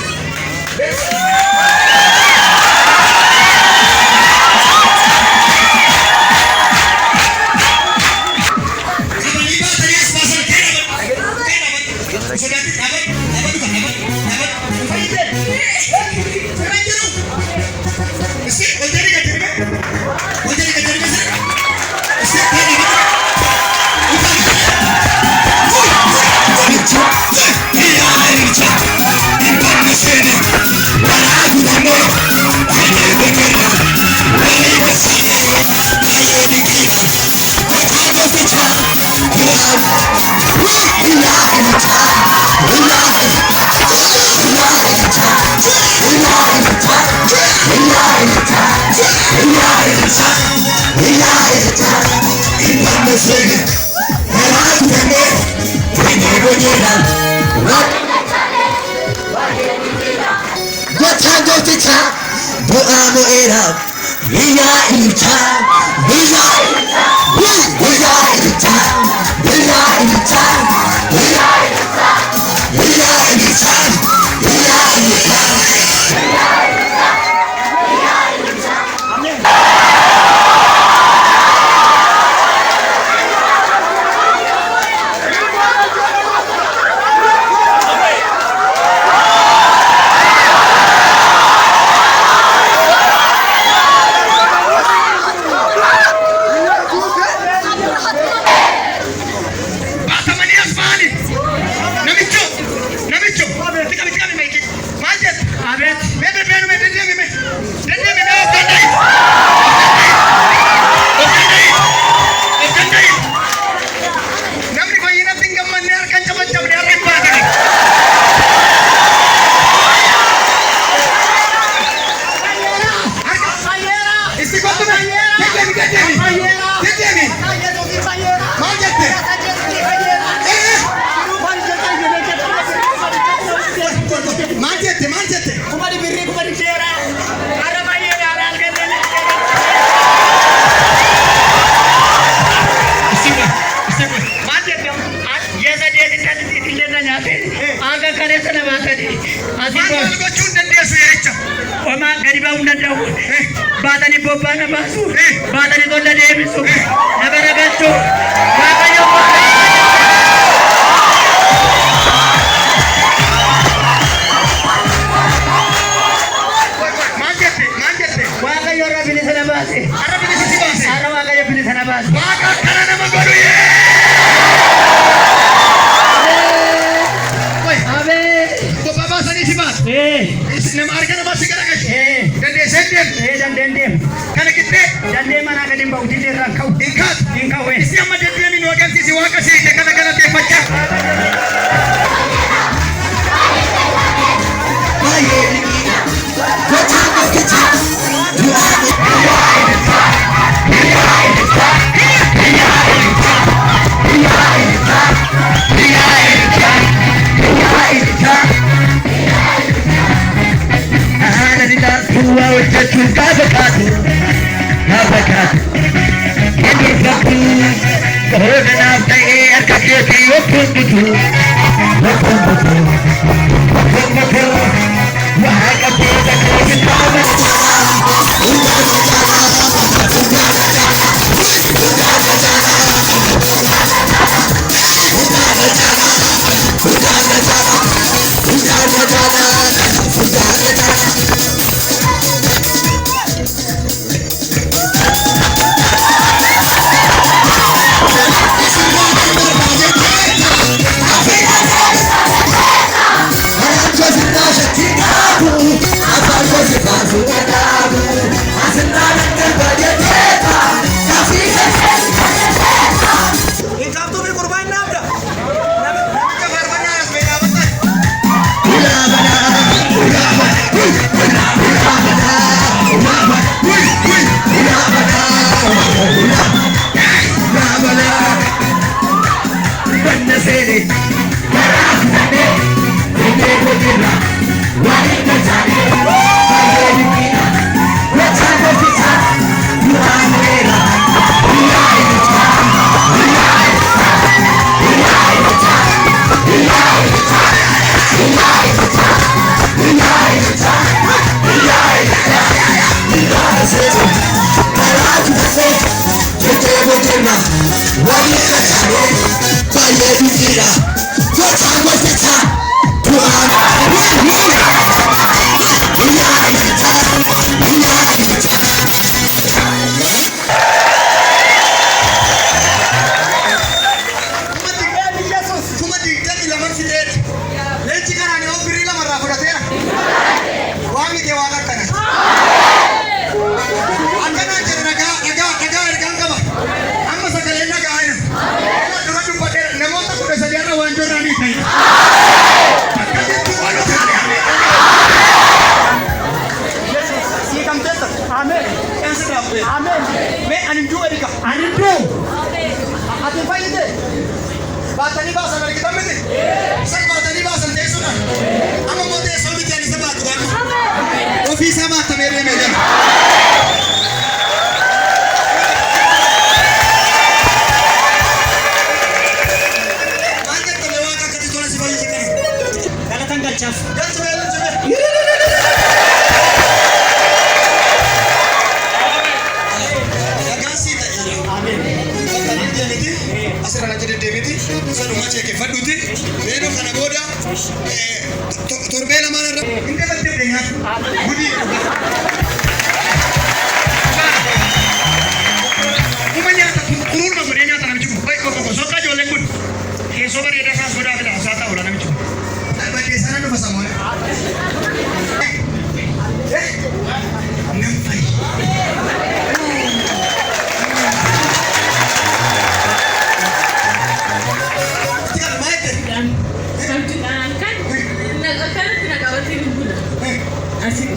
illee nyaate akka kaleessa na baasanii asii Maal gochuun dandeessu yericha? homaa gadi ba'uu danda'u baatanii bobbaa na baasu baatanii tolla deebisu na garagalchu waaqayyo waaqayyo irraa bilisa na baase Har'a bilisa si baase. har'a waaqayyo bilisa na baase. Waaqa akkana nama godhu Bobbaa baasanii si baase. Nama arga namaa si garagalche. Dandeessee deemu. Dandeen Kana qixxee dandee manaa gadi ba'u didee irraa ka'u hin kaatu. hin ka'u. Isi amma deddeebiin nu agarsiisi waaqa siite kana galateeffachaa.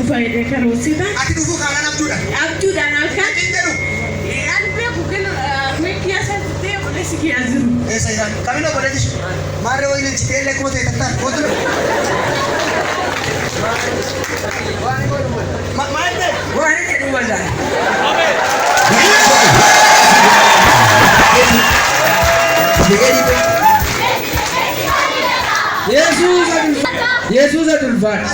Ati dhufu kanan abjuudhaan. Abjuudhaan halkan. Ati jedhu. Ani beeku kan Sairan. Kami no boleh dis. Mare hoy le chite le como te tata. Otro. Mate. Wahai ke dua dah. Yesuus adulfaadha.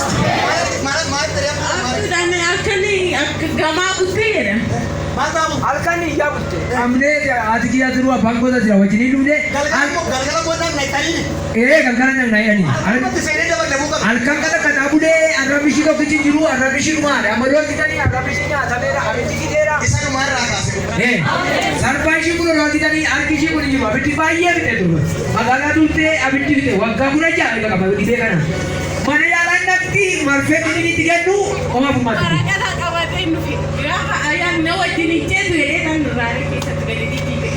Akka gamaa buttee Halkan iyyaa butte. Amnee ati kiyyaa jiru abbaan gosa jira wajjin dhufne. galgala boodaan naytanii. Galgala nyaayanii. Halkan kana kana bulee arrabishii tokkichi jiru arrabishii dhumaadha. Amaloo fitanii arrabishii nyaatameera abiddi fideera. Isa dhumaarraa kaase. Sarbaashii kun oloo fitanii harkishii kun jiru abiddi baay'ee fite ture. Magaalaa duultee abiddi fite waggaa kudha ja'a qaba dhibee kana. Mana yaalaan natti marfee itti kennu oma fumaati. Waraqaa qabatee nufi gaafa ayaan na wajjin ijjeetu jedhee kan nurraalee keessatti gadi dhiibbee.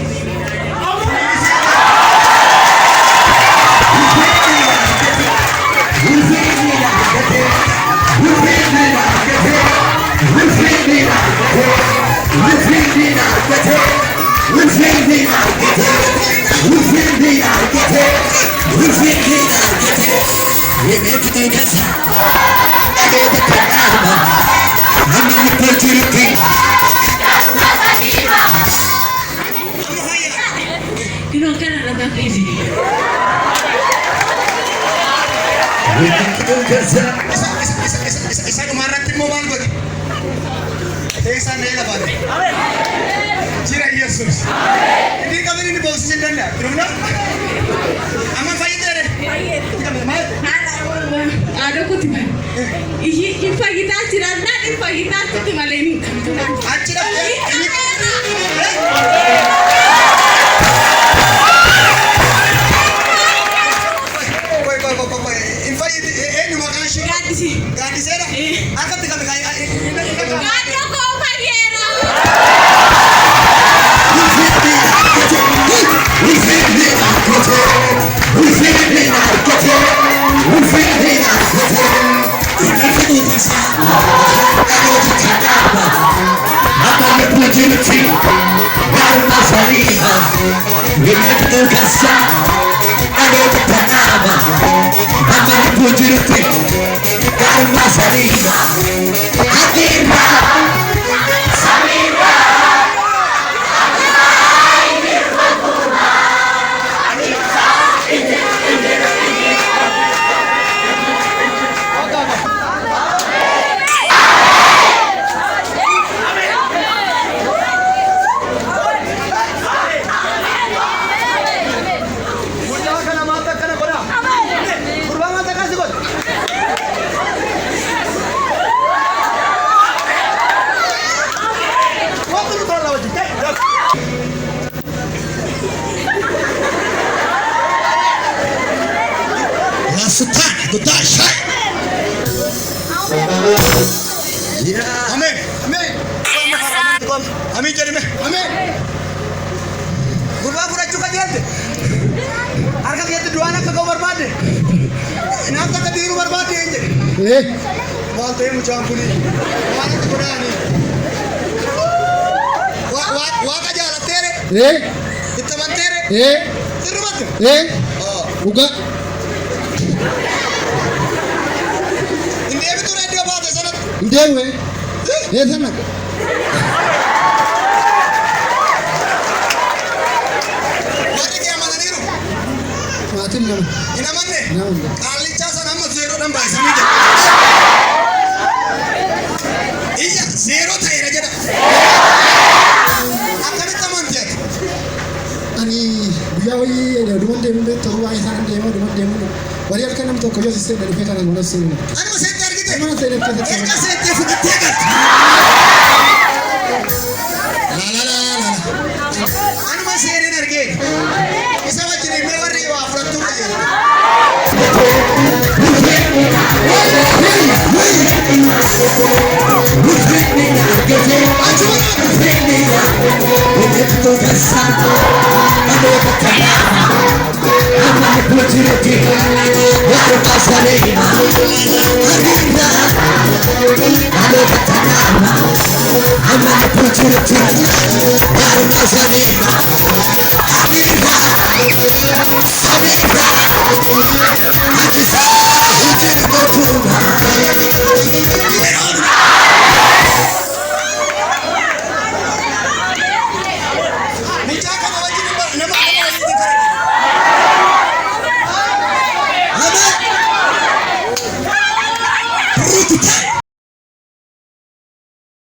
Kino kana rada kezi. Isa dhumaarratti immoo maal godhe? Isaan na ilaafate. Jira Yesuus. Inni qabanii ni boonsisuu hin danda'a. Durumna amma fayyideere. Ada kuti ba. Ihi fayyidaa jira naan fayyidaa kuti malee ni. Achi dhaqee. Gaaddiseera. Akkatti kan Gaadoo koo fayyeera. Sultan, the dash. Amen. Amen. Amen. Jadi amen. Gurba pura cuka dia. Harga dia tu dua anak kau berbad. Nak tak kediru berbad dia je. Mal tu yang macam puni. Mana tu pura ni? Wah kerja lah tere. Kita mantere. Terus tu. Uga. Ini betul radio bahasa sana. Ndewe. Sana. Mari kita mana niru? Matin nama. Ina mana? Nama. Kali casa nama zero dan bahasa ni. Iya, zero thay raja dah. Akan kita manjat. Ani biawi duman demu beto wai sana demu duman demu. Wariat kan nam to ko josi sen dari fetana ngona sen. Anu saya target. Mana sen fetana. Eka saya tefuka tegat. La. Anu masih ada narge. Bisa macam ni mewari wa fratu aja. I'm